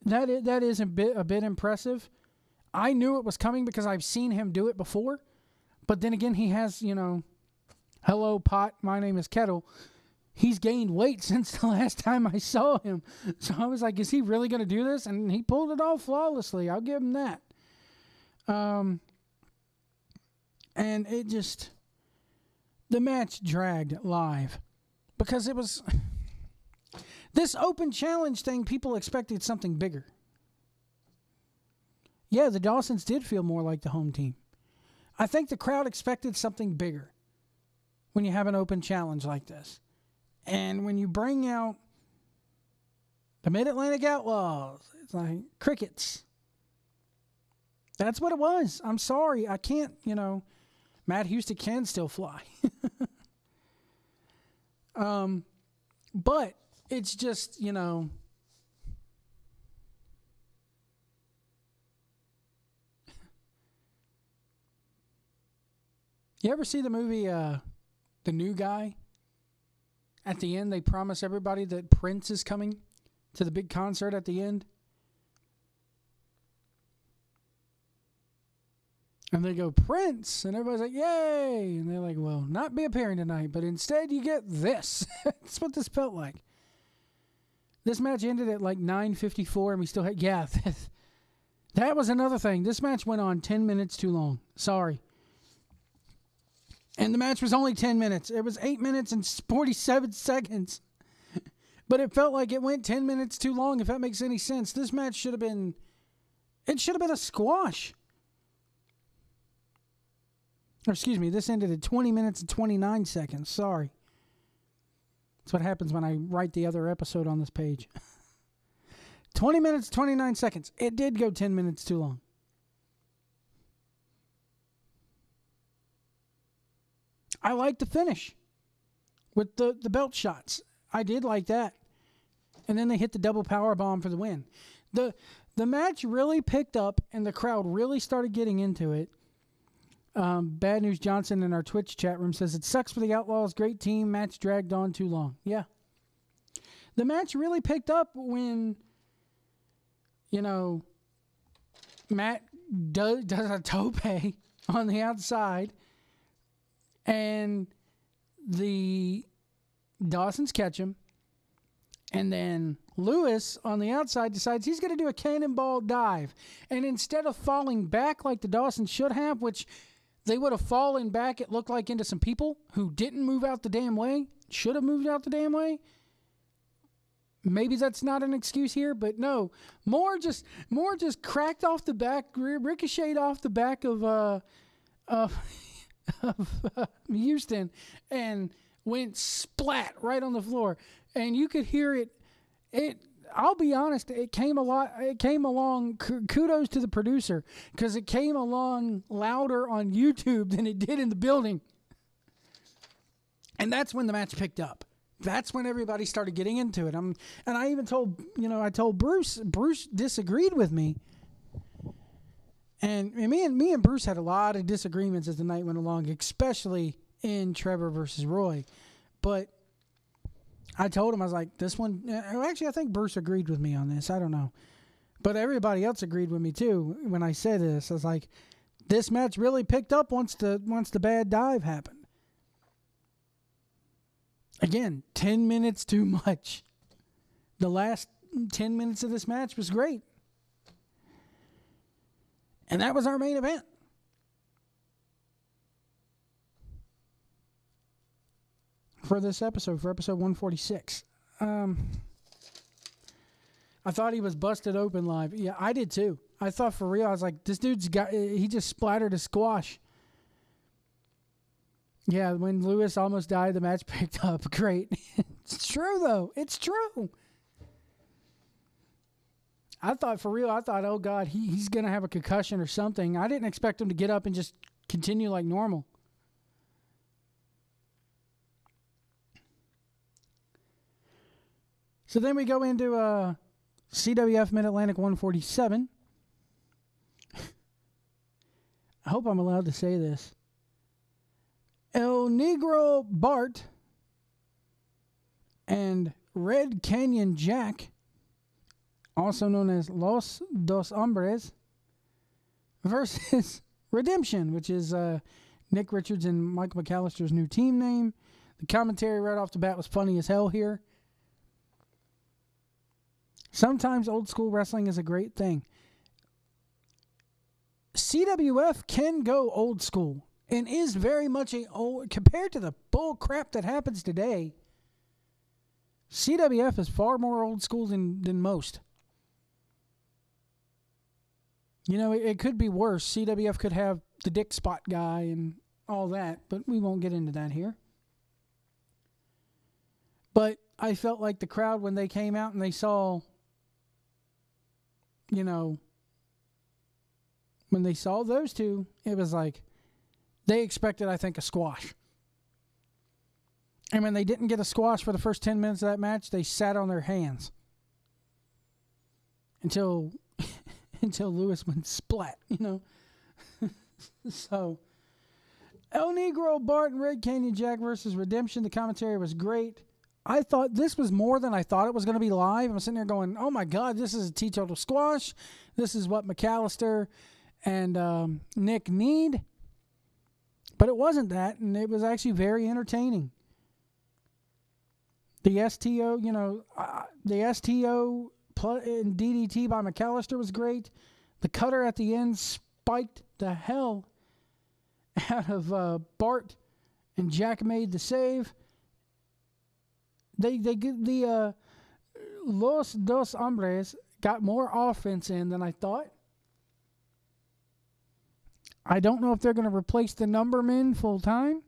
that is a bit impressive. I knew it was coming because I've seen him do it before. But then again, he has, hello, pot, my name is Kettle. He's gained weight since the last time I saw him. So I was like, is he really going to do this? And he pulled it off flawlessly. I'll give him that. And it just... The match dragged live because it was... This open challenge thing, people expected something bigger. Yeah, the Dawsons did feel more like the home team. I think the crowd expected something bigger when you have an open challenge like this. And when you bring out the Mid-Atlantic Outlaws, it's like crickets. That's what it was. I'm sorry. I can't, Matt Houston can still fly. But it's just, You ever see the movie The New Guy? At the end, they promise everybody that Prince is coming to the big concert at the end. And they go, Prince! And everybody's like, yay! And they're like, well, not be appearing tonight, but instead you get this. That's what this felt like. This match ended at like 9:54, and we still had... Yeah, that was another thing. This match went on 10 minutes too long. Sorry. And the match was only 10 minutes. It was 8 minutes and 47 seconds. But it felt like it went 10 minutes too long, if that makes any sense. This match should have been... It should have been a squash. Or excuse me, this ended at 20 minutes and 29 seconds. Sorry. That's what happens when I write the other episode on this page. 20 minutes, 29 seconds. It did go 10 minutes too long. I like the finish with the belt shots. I did like that. And then they hit the double power bomb for the win. The match really picked up, and the crowd really started getting into it. Bad News Johnson in our Twitch chat room says, it sucks for the Outlaws. Great team. Match dragged on too long. Yeah. The match really picked up when, Matt does a tope on the outside, and the Dawsons catch him, and then Lewis on the outside decides he's going to do a cannonball dive, and instead of falling back like the Dawsons should have, which they would have fallen back, it looked like, into some people who didn't move out the damn way, should have moved out the damn way. Maybe that's not an excuse here, but no. Moore just cracked off the back, ricocheted off the back of Houston, and went splat right on the floor. And you could hear it. I'll be honest, it came along, kudos to the producer, because it came along louder on YouTube than it did in the building. And that's when the match picked up. That's when everybody started getting into it. And I even told Bruce disagreed with me. And me and Bruce had a lot of disagreements as the night went along, especially in Trevor versus Roy. But I told him, I was like, this one... Actually, I think Bruce agreed with me on this. I don't know. But everybody else agreed with me, too, when I said this. I was like, this match really picked up once the bad dive happened. Again, 10 minutes too much. The last 10 minutes of this match was great. And that was our main event. For this episode, for episode 146. I thought he was busted open live. Yeah, I did too. I thought for real. I was like, this dude's he just splattered a squash. Yeah, when Lewis almost died, the match picked up. Great. It's true, though. It's true. I thought for real, oh, God, he's going to have a concussion or something. I didn't expect him to get up and just continue like normal. So then we go into CWF Mid-Atlantic 147. I hope I'm allowed to say this. El Negro Bart and Red Canyon Jack, also known as Los Dos Hombres, versus Redemption, which is Nick Richards and Michael McAllister's new team name. The commentary right off the bat was funny as hell here. Sometimes old school wrestling is a great thing. CWF can go old school and is very much compared to the bull crap that happens today. CWF is far more old school than most. You know, it could be worse. CWF could have the dick spot guy and all that, but we won't get into that here. But I felt like the crowd, when they came out and they saw, you know, when they saw those two, it was like they expected, I think, a squash. And when they didn't get a squash for the first 10 minutes of that match, they sat on their hands until Lewis went splat, you know. So, El Negro, Bart, and Red Canyon Jack versus Redemption. The commentary was great. I thought this was more than I thought it was going to be live. I'm sitting there going, oh my God, this is a teetotal squash. This is what McAllister and Nick need. But it wasn't that, and it was actually very entertaining. The STO, you know, the STO and DDT by McAllister was great. The cutter at the end spiked the hell out of Bart, and Jack made the save. They get the Los Dos Hombres got more offense in than I thought. I don't know if they're going to replace the number men full time.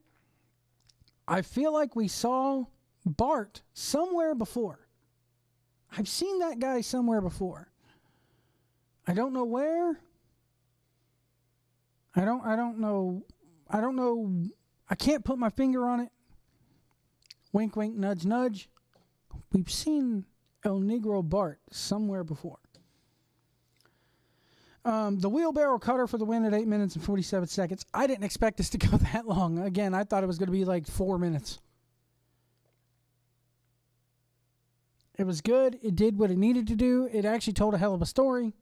I feel like we saw Bart somewhere before. I've seen that guy somewhere before. I don't know where. I don't know. I can't put my finger on it. Wink, wink, nudge, nudge. We've seen El Negro Bart somewhere before. The wheelbarrow cutter for the win at 8 minutes and 47 seconds. I didn't expect this to go that long. Again, I thought it was going to be like 4 minutes. It was good. It did what it needed to do. It actually told a hell of a story.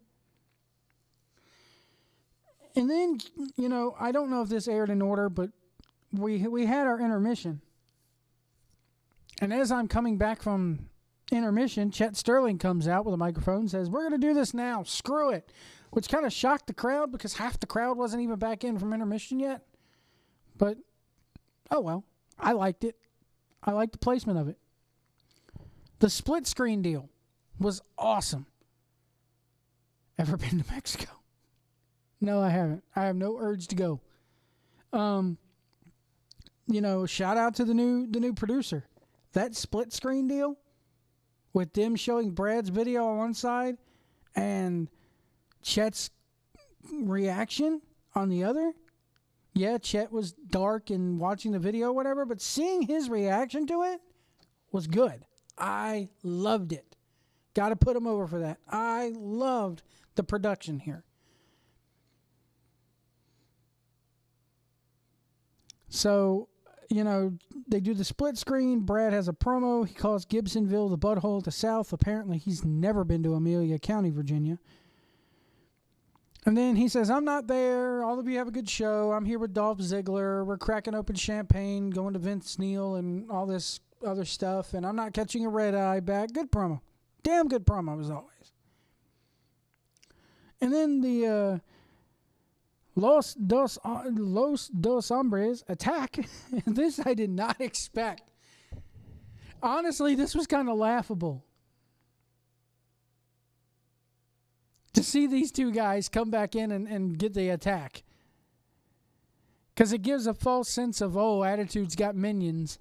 And then, you know, I don't know if this aired in order, but we had our intermission. And as I'm coming back from intermission, Chet Sterling comes out with a microphone and says, we're going to do this now. Screw it. Which kind of shocked the crowd because half the crowd wasn't even back in from intermission yet. But, oh well. I liked it. I liked the placement of it. The split screen deal was awesome. Ever been to Mexico? No, I haven't. I have no urge to go. You know, shout out to the new producer. That split screen deal with them showing Brad's video on one side and Chet's reaction on the other. Yeah, Chet was dark and watching the video or whatever, but seeing his reaction to it was good. I loved it. Got to put him over for that. I loved the production here. So, you know, they do the split screen. Brad has a promo. He calls Gibsonville the butthole of the South. Apparently, he's never been to Amelia County, Virginia. And then he says, I'm not there. All of you have a good show. I'm here with Dolph Ziggler. We're cracking open champagne, going to Vince Neil and all this other stuff. And I'm not catching a red eye back. Good promo. Damn good promo as always. And then Los Dos Hombres attack. This I did not expect. Honestly, this was kind of laughable. To see these two guys come back in and get the attack. Because it gives a false sense of, oh, Attitude's got minions.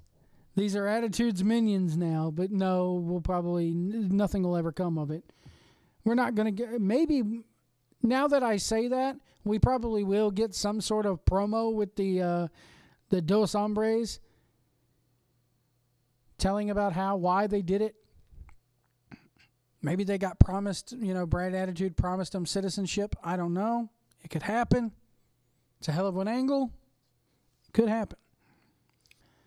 These are Attitude's minions now. But no, nothing will ever come of it. We're not going to get, maybe, now that I say that, we probably will get some sort of promo with the Dos Hombres telling about why they did it. Maybe they got promised, Brad Attitude promised them citizenship. I don't know. It could happen. It's a hell of an angle. It could happen.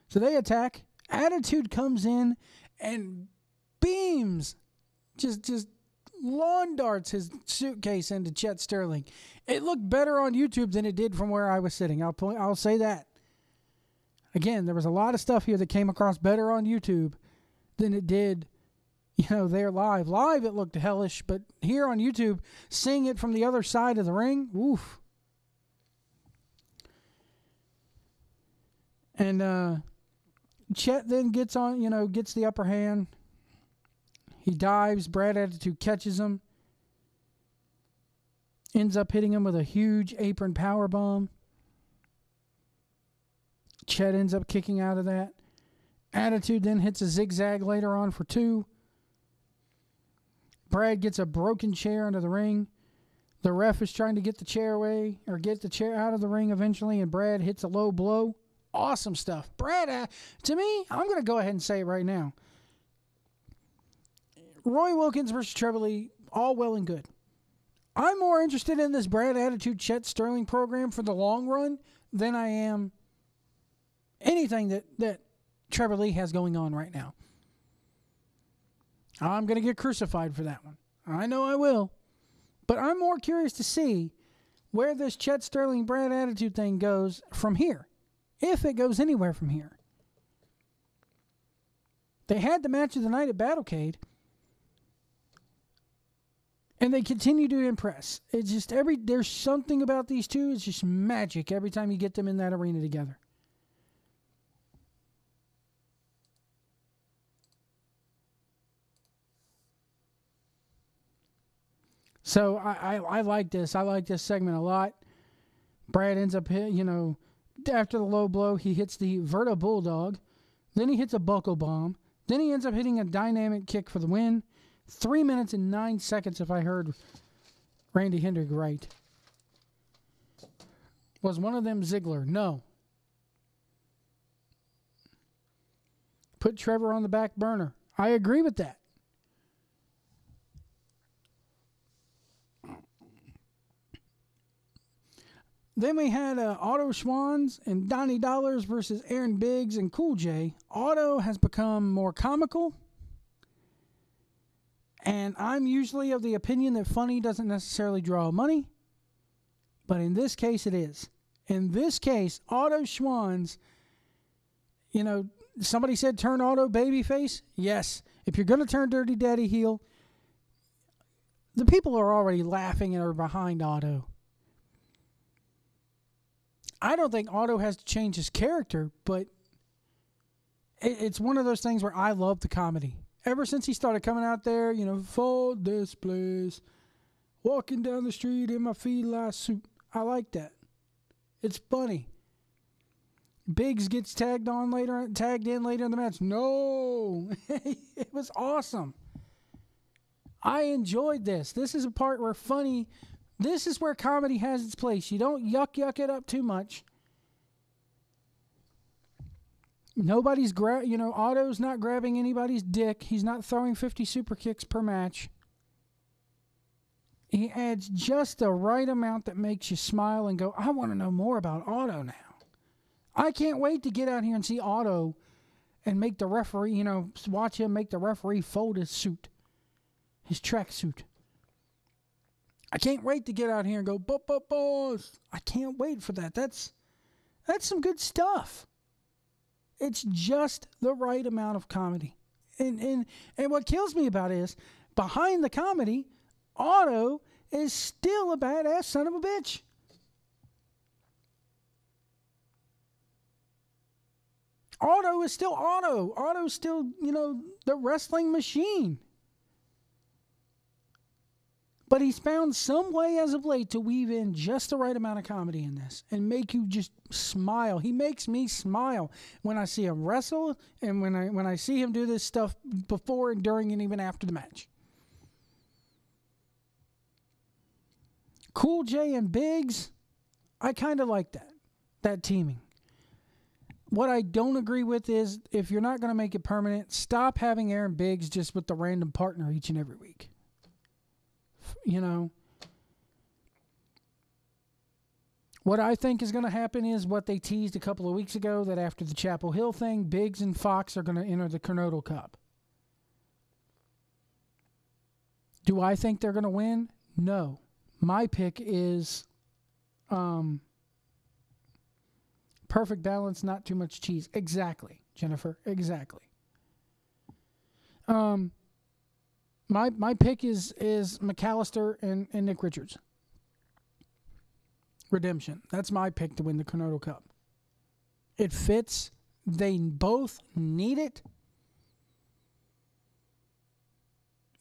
So they attack. Attitude comes in and beams, just lawn darts his suitcase into Chet Sterling. It looked better on YouTube than it did from where I was sitting. I'll say that. Again, there was a lot of stuff here that came across better on YouTube than it did, there live. Live, it looked hellish, but here on YouTube, seeing it from the other side of the ring, woof. And Chet then gets the upper hand. He dives. Brad Attitude catches him. Ends up hitting him with a huge apron powerbomb. Chet ends up kicking out of that. Attitude then hits a zigzag later on for 2. Brad gets a broken chair into the ring. The ref is trying to get the chair away, or get the chair out of the ring eventually, and Brad hits a low blow. Awesome stuff. Brad, to me, I'm going to go ahead and say it right now. Roy Wilkins versus Trevor Lee, all well and good. I'm more interested in this Brad Attitude Chet Sterling program for the long run than I am anything that Trevor Lee has going on right now. I'm going to get crucified for that one. I know I will. But I'm more curious to see where this Chet Sterling Brad Attitude thing goes from here. If it goes anywhere from here. They had the match of the night at Battlecade. And they continue to impress. It's just there's something about these two. It's just magic every time you get them in that arena together. So I like this. I like this segment a lot. Brad ends up after the low blow, he hits the Verta Bulldog. Then he hits a buckle bomb. Then he ends up hitting a dynamic kick for the win. 3 minutes and 9 seconds, if I heard Randy Hendrick right. Was one of them Ziggler? No. Put Trevor on the back burner. I agree with that. Then we had Otto Schwanz and Donnie Dollars versus Aaron Biggs and Cool J. Otto has become more comical. And I'm usually of the opinion that funny doesn't necessarily draw money. But in this case, it is. In this case, Otto Schwanz, somebody said turn Otto babyface. Yes. If you're going to turn Dirty Daddy heel, the people are already laughing and are behind Otto. I don't think Otto has to change his character, but it's one of those things where I love the comedy. Ever since he started coming out there, full displays, walking down the street in my feline suit. I like that. It's funny. Biggs gets tagged in later in the match. No! It was awesome. I enjoyed this. This is a part where this is where comedy has its place. You don't yuck it up too much. Nobody's Otto's not grabbing anybody's dick. He's not throwing 50 super kicks per match. He adds just the right amount that makes you smile and go, I want to know more about Otto now. I can't wait to get out here and see Otto and make the referee, watch him make the referee fold his suit, his track suit. I can't wait to get out here and go, boss. I can't wait for that. That's some good stuff. It's just the right amount of comedy. And what kills me about it is, behind the comedy, Otto is still a badass son of a bitch. Otto is still Otto. Otto's still, the wrestling machine. But he's found some way as of late to weave in just the right amount of comedy in this and make you just smile. He makes me smile when I see him wrestle and when I see him do this stuff before and during and even after the match. Cool J and Biggs, I kind of like that teaming. What I don't agree with is if you're not going to make it permanent, stop having Aaron Biggs just with the random partner each and every week. What I think is going to happen is what they teased a couple of weeks ago, that after the Chapel Hill thing, Biggs and Fox are going to enter the Kernodle Cup. Do I think they're going to win? No. My pick is perfect balance, not too much cheese. Exactly, Jennifer. Exactly. My pick is McAllister and Nick Richards. Redemption. That's my pick to win the Kernodle Cup. It fits. They both need it.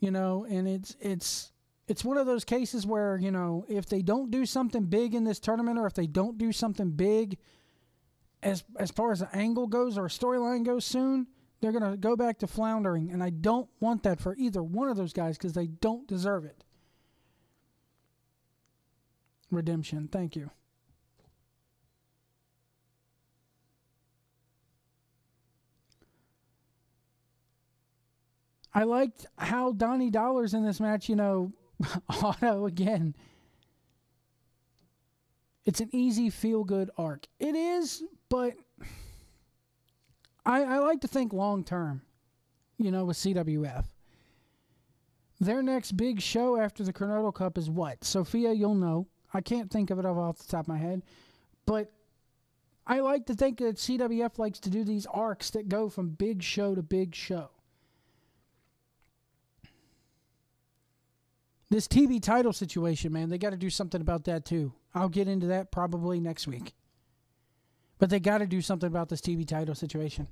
And it's one of those cases where, if they don't do something big in this tournament, or if they don't do something big as far as the angle goes or a storyline goes soon, they're going to go back to floundering. And I don't want that for either one of those guys because they don't deserve it. Redemption. Thank you. I liked how Donnie Dollars in this match, Otto again. It's an easy feel-good arc. It is, but I like to think long-term, with CWF. Their next big show after the Kernodle Cup is what? Sophia, you'll know. I can't think of it off the top of my head. But I like to think that CWF likes to do these arcs that go from big show to big show. This TV title situation, man, they got to do something about that too. I'll get into that probably next week. But they got to do something about this TV title situation.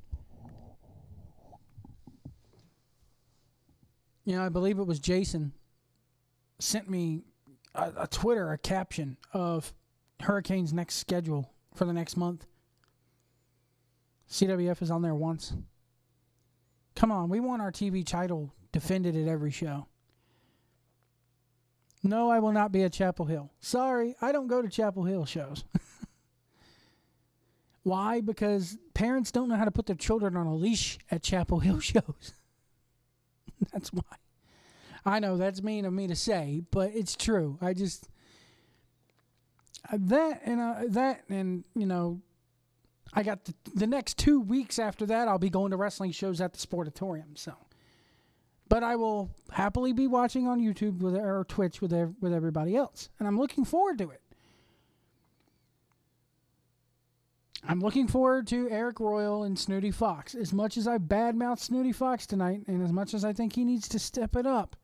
I believe it was Jason sent me a caption of Hurricane's next schedule for the next month. CWF is on there once. Come on, we want our TV title defended at every show. No, I will not be at Chapel Hill. Sorry, I don't go to Chapel Hill shows. Why? Because parents don't know how to put their children on a leash at Chapel Hill shows. That's why. I know that's mean of me to say, but it's true. I just I got the next 2 weeks after that. I'll be going to wrestling shows at the Sportatorium. So, but I will happily be watching on YouTube or Twitch with everybody else, and I'm looking forward to it. I'm looking forward to Eric Royal and Snooty Fox. As much as I badmouth Snooty Fox tonight, and as much as I think he needs to step it up,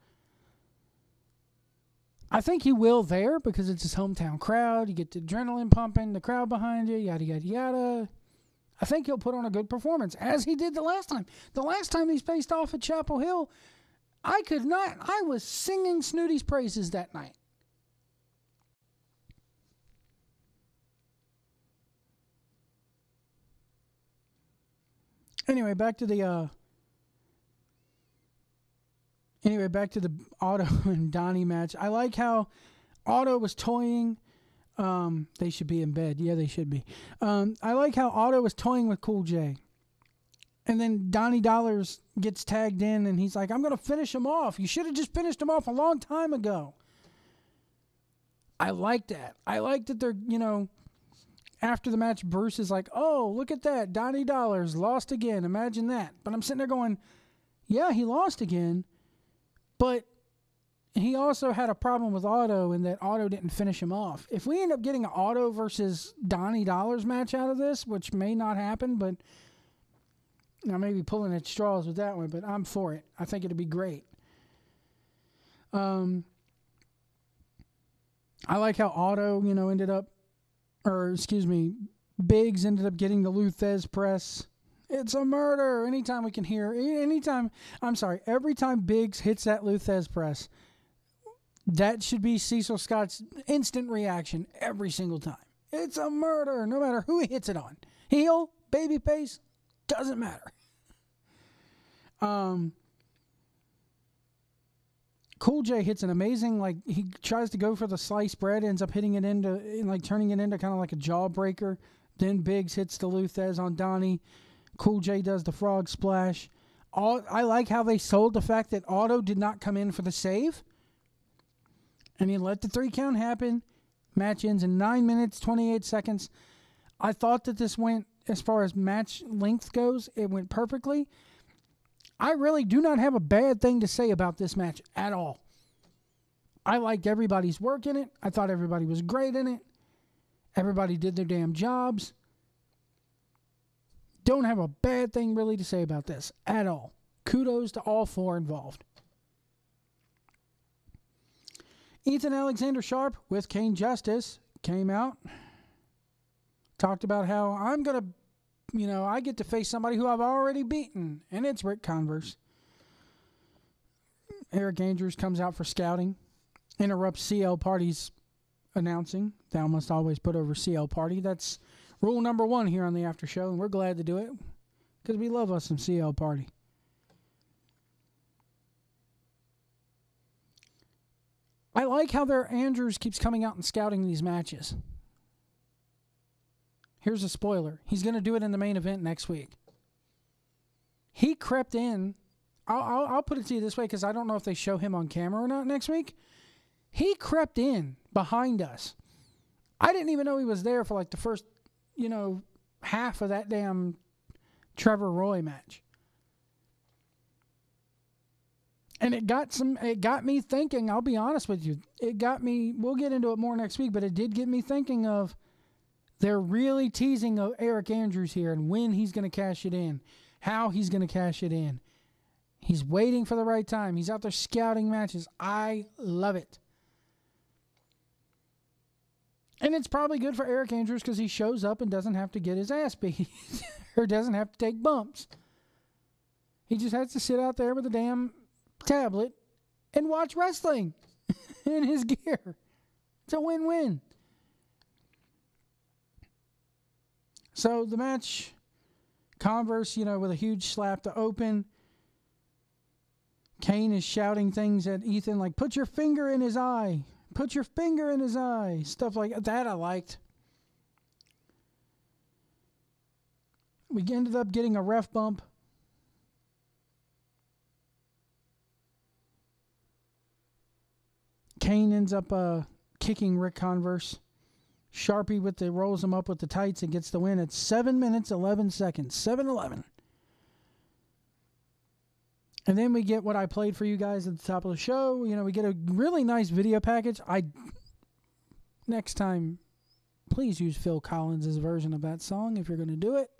I think he will there because it's his hometown crowd. You get the adrenaline pumping, the crowd behind you, yada, yada, yada. I think he'll put on a good performance, as he did the last time. The last time he faced off at Chapel Hill, I was singing Snooty's praises that night. Anyway, back to the Otto and Donnie match. I like how Otto was toying. They should be in bed. Yeah, they should be. I like how Otto was toying with Cool J. And then Donnie Dollars gets tagged in, and he's like, I'm going to finish him off. You should have just finished him off a long time ago. I like that. I like that they're, after the match, Bruce is like, oh, look at that. Donnie Dollars lost again. Imagine that. But I'm sitting there going, yeah, he lost again. But he also had a problem with Otto in that Otto didn't finish him off. If we end up getting an Otto versus Donnie Dollars match out of this, which may not happen, but I may be pulling at straws with that one, but I'm for it. I think it'd be great. I like how Otto, Biggs ended up getting the Luthez press. It's a murder. Every time Biggs hits that Luthez press, that should be Cecil Scott's instant reaction every single time. It's a murder, no matter who he hits it on. Heel, babyface, doesn't matter. Cool J hits an amazing, he tries to go for the sliced bread, ends up hitting it turning it into kind of like a jawbreaker. Then Biggs hits the Luthez on Donnie. Cool J does the frog splash. I like how they sold the fact that Otto did not come in for the save. And he let the 3 count happen. Match ends in 9 minutes, 28 seconds. I thought that this went, as far as match length goes, it went perfectly. I really do not have a bad thing to say about this match at all. I liked everybody's work in it. I thought everybody was great in it. Everybody did their damn jobs. Don't have a bad thing really to say about this at all. Kudos to all 4 involved. Ethan Alexander Sharp with Kane Justice came out. Talked about how I get to face somebody who I've already beaten, and it's Rick Converse. Eric Andrews comes out for scouting, interrupts CL Party's announcing. Thou must always put over CL Party. That's rule number 1 here on the After Show, and we're glad to do it because we love us some CL Party. I like how Andrews keeps coming out and scouting these matches. Here's a spoiler. He's going to do it in the main event next week. He crept in. I'll put it to you this way because I don't know if they show him on camera or not next week. He crept in behind us. I didn't even know he was there for the first, half of that damn Trevor Roy match. And it got me thinking, I'll be honest with you. We'll get into it more next week, but it did get me thinking of, they're really teasing Eric Andrews here and when he's going to cash it in, how he's going to cash it in. He's waiting for the right time. He's out there scouting matches. I love it. And it's probably good for Eric Andrews because he shows up and doesn't have to get his ass beat or doesn't have to take bumps. He just has to sit out there with a damn tablet and watch wrestling in his gear. It's a win-win. So the match, Converse, with a huge slap to open. Kane is shouting things at Ethan like, put your finger in his eye. Put your finger in his eye. Stuff like that I liked. We ended up getting a ref bump. Kane ends up kicking Rick Converse. Sharpie rolls him up with the tights and gets the win at 7 minutes, 11 seconds. 7-11. And then we get what I played for you guys at the top of the show. We get a really nice video package. Next time, please use Phil Collins' version of that song if you're going to do it.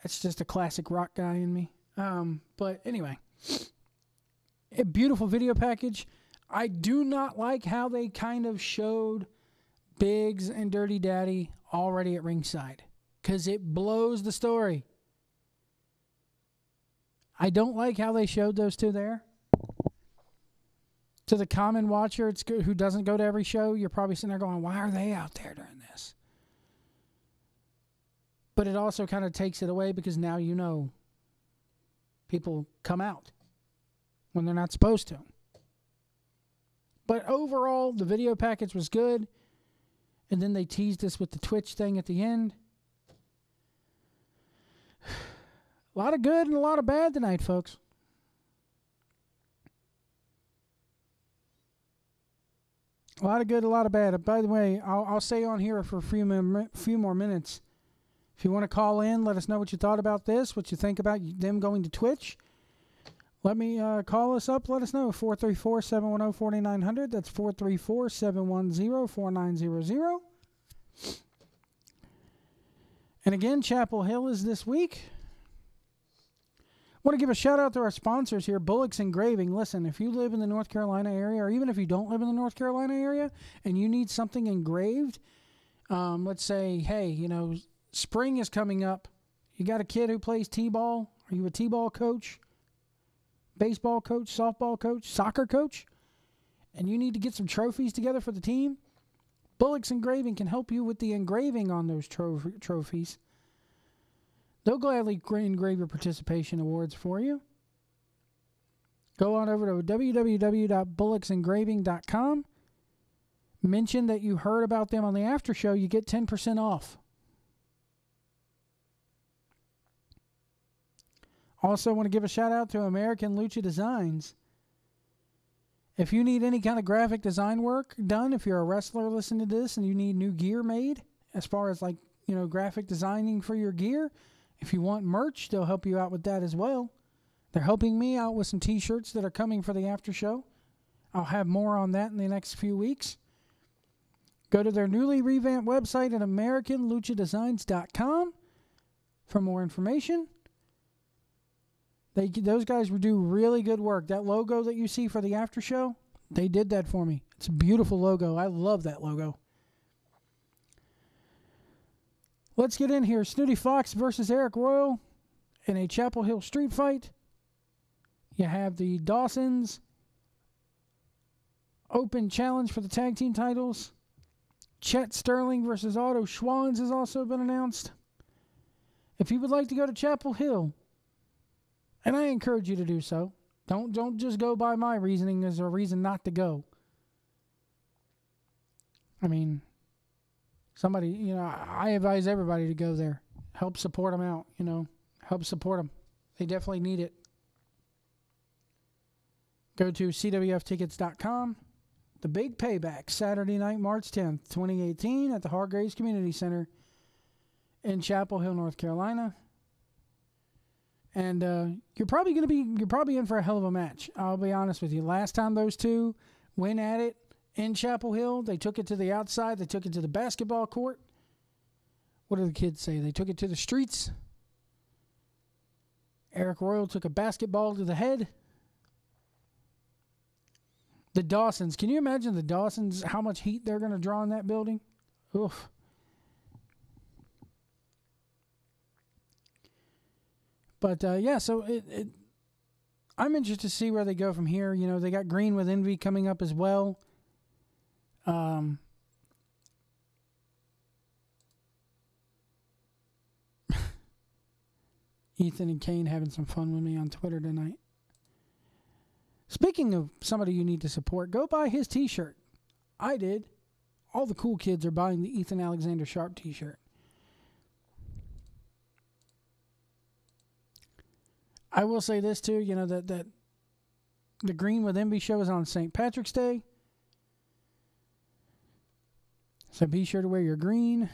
It's just a classic rock guy in me. But anyway, a beautiful video package. I do not like how they kind of showed Biggs and Dirty Daddy already at ringside because it blows the story. I don't like how they showed those two there. To the common watcher who doesn't go to every show, you're probably sitting there going, why are they out there during this? But it also kind of takes it away because now people come out when they're not supposed to. But overall, the video package was good. And then they teased us with the Twitch thing at the end. A lot of good and a lot of bad tonight, folks. A lot of good, a lot of bad. By the way, I'll stay on here for a few more minutes. If you want to call in, let us know what you thought about this, what you think about them going to Twitch. Let me call us up. Let us know. 434-710-4900. That's 434-710-4900. And again, Chapel Hill is this week. I want to give a shout out to our sponsors here, Bullock's Engraving. Listen, if you live in the North Carolina area, or even if you don't live in the North Carolina area and you need something engraved, let's say, hey, spring is coming up You got a kid who plays T-ball? Are you a T-ball coach? Baseball coach? Softball coach? Soccer coach? And you need to get some trophies together for the team? Bullock's Engraving can help you with the engraving on those trophies. They'll gladly engrave your participation awards for you. Go on over to www.bullocksengraving.com. Mention that you heard about them on the after show. You get 10% off. Also want to give a shout out to American Lucha Designs. If you need any kind of graphic design work done, if you're a wrestler listening to this and you need new gear made, as far as like, graphic designing for your gear, if you want merch, they'll help you out with that as well. They're helping me out with some t-shirts that are coming for the after show. I'll have more on that in the next few weeks. Go to their newly revamped website at AmericanLuchaDesigns.com for more information. Those guys do really good work. That logo that you see for the after show, they did that for me. It's a beautiful logo. I love that logo. Let's get in here. Snooty Fox versus Eric Royal in a Chapel Hill street fight. You have the Dawsons Open Challenge for the tag team titles. Chet Sterling versus Otto Schwanz has also been announced. If you would like to go to Chapel Hill, and I encourage you to do so, don't just go by my reasoning as a reason not to go. I mean, I advise everybody to go there. Help support them out, Help support them. They definitely need it. Go to CWFtickets.com. The Big Payback, Saturday night, March 10th, 2018, at the Hargraves Community Center in Chapel Hill, North Carolina. And you're probably in for a hell of a match. I'll be honest with you. Last time those two went at it in Chapel Hill, they took it to the outside. They took it to the basketball court. What do the kids say? They took it to the streets. Eric Royal took a basketball to the head. The Dawsons. Can you imagine the Dawsons, how much heat they're going to draw in that building? Oof. But, so I'm interested to see where they go from here. They got Green with Envy coming up as well. Ethan and Kane having some fun with me on Twitter tonight. Speaking of somebody you need to support, go buy his t-shirt. I did. All the cool kids are buying the Ethan Alexander Sharp t-shirt. I will say this too, that the Green with Envy show is on St. Patrick's Day. So be sure to wear your green.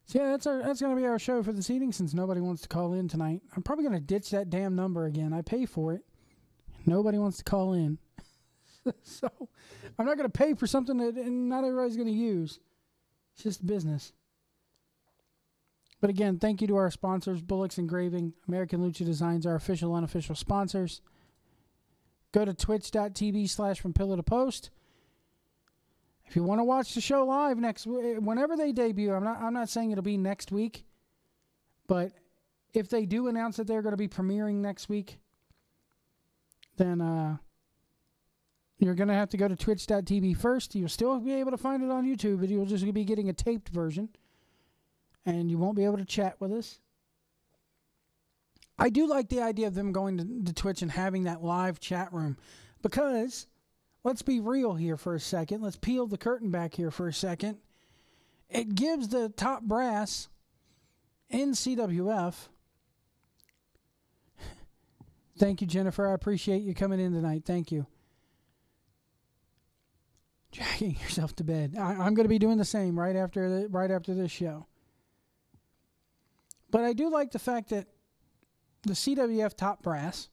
So yeah, that's going to be our show for this evening since nobody wants to call in tonight. I'm probably going to ditch that damn number again. I pay for it. Nobody wants to call in. So I'm not going to pay for something that not everybody's going to use. It's just business. But again, thank you to our sponsors, Bullock's Engraving, American Lucha Designs, our official, unofficial sponsors. Go to twitch.tv/FromPillowToPost. If you want to watch the show live whenever they debut, I'm not saying it'll be next week, but if they do announce that they're going to be premiering next week, then you're going to have to go to twitch.tv first. You'll still be able to find it on YouTube, but you'll just be getting a taped version, and you won't be able to chat with us. I do like the idea of them going to Twitch and having that live chat room because, let's be real here for a second. Let's peel the curtain back here for a second. It gives the top brass in CWF. Thank you, Jennifer. I appreciate you coming in tonight. Thank you. Dragging yourself to bed. I'm going to be doing the same right after this show. But I do like the fact that the CWF top brass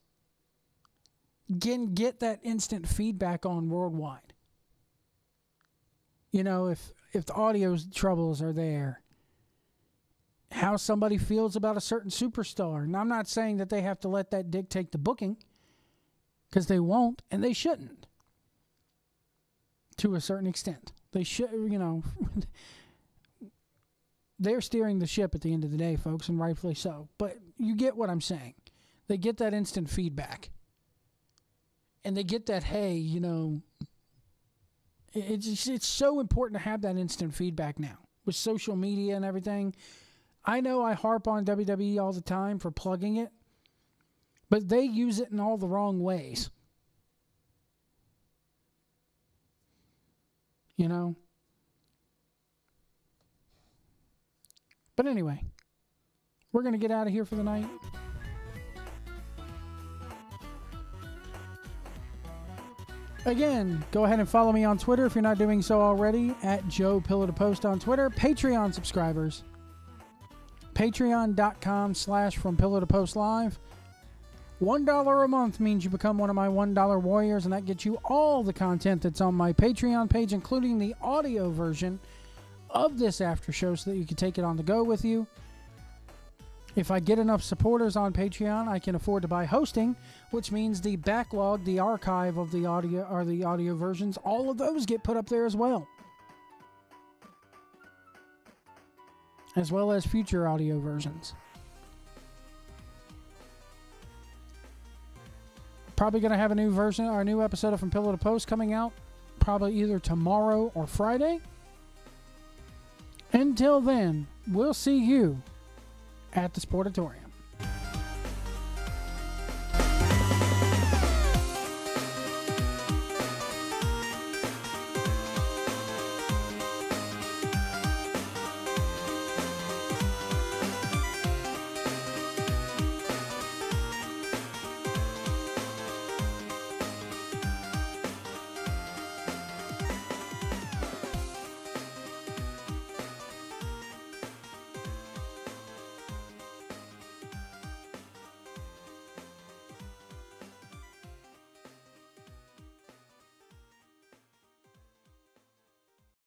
can get that instant feedback on worldwide. If the audio troubles are there, how somebody feels about a certain superstar. And I'm not saying that they have to let that dictate the booking, because they won't and they shouldn't. to a certain extent. They should, they're steering the ship at the end of the day, folks, and rightfully so. But you get what I'm saying. They get that instant feedback. And they get that, hey, it's so important to have that instant feedback now with social media and everything. I know I harp on WWE all the time for plugging it, but they use it in all the wrong ways. But anyway, we're going to get out of here for the night. Again, go ahead and follow me on Twitter if you're not doing so already, at Joe Pillow to Post on Twitter. Patreon subscribers, patreon.com/From Pillow to Post Live. $1 a month means you become one of my $1 warriors, and that gets you all the content that's on my Patreon page, including the audio version of this after show so that you can take it on the go with you. If I get enough supporters on Patreon, I can afford to buy hosting, which means the backlog, the archive of the audio, or the audio versions, all of those get put up there as well. As well as future audio versions. Probably going to have a new version or a new episode of From Pillow to Post coming out probably either tomorrow or Friday. Until then, we'll see you at the Sportatorium.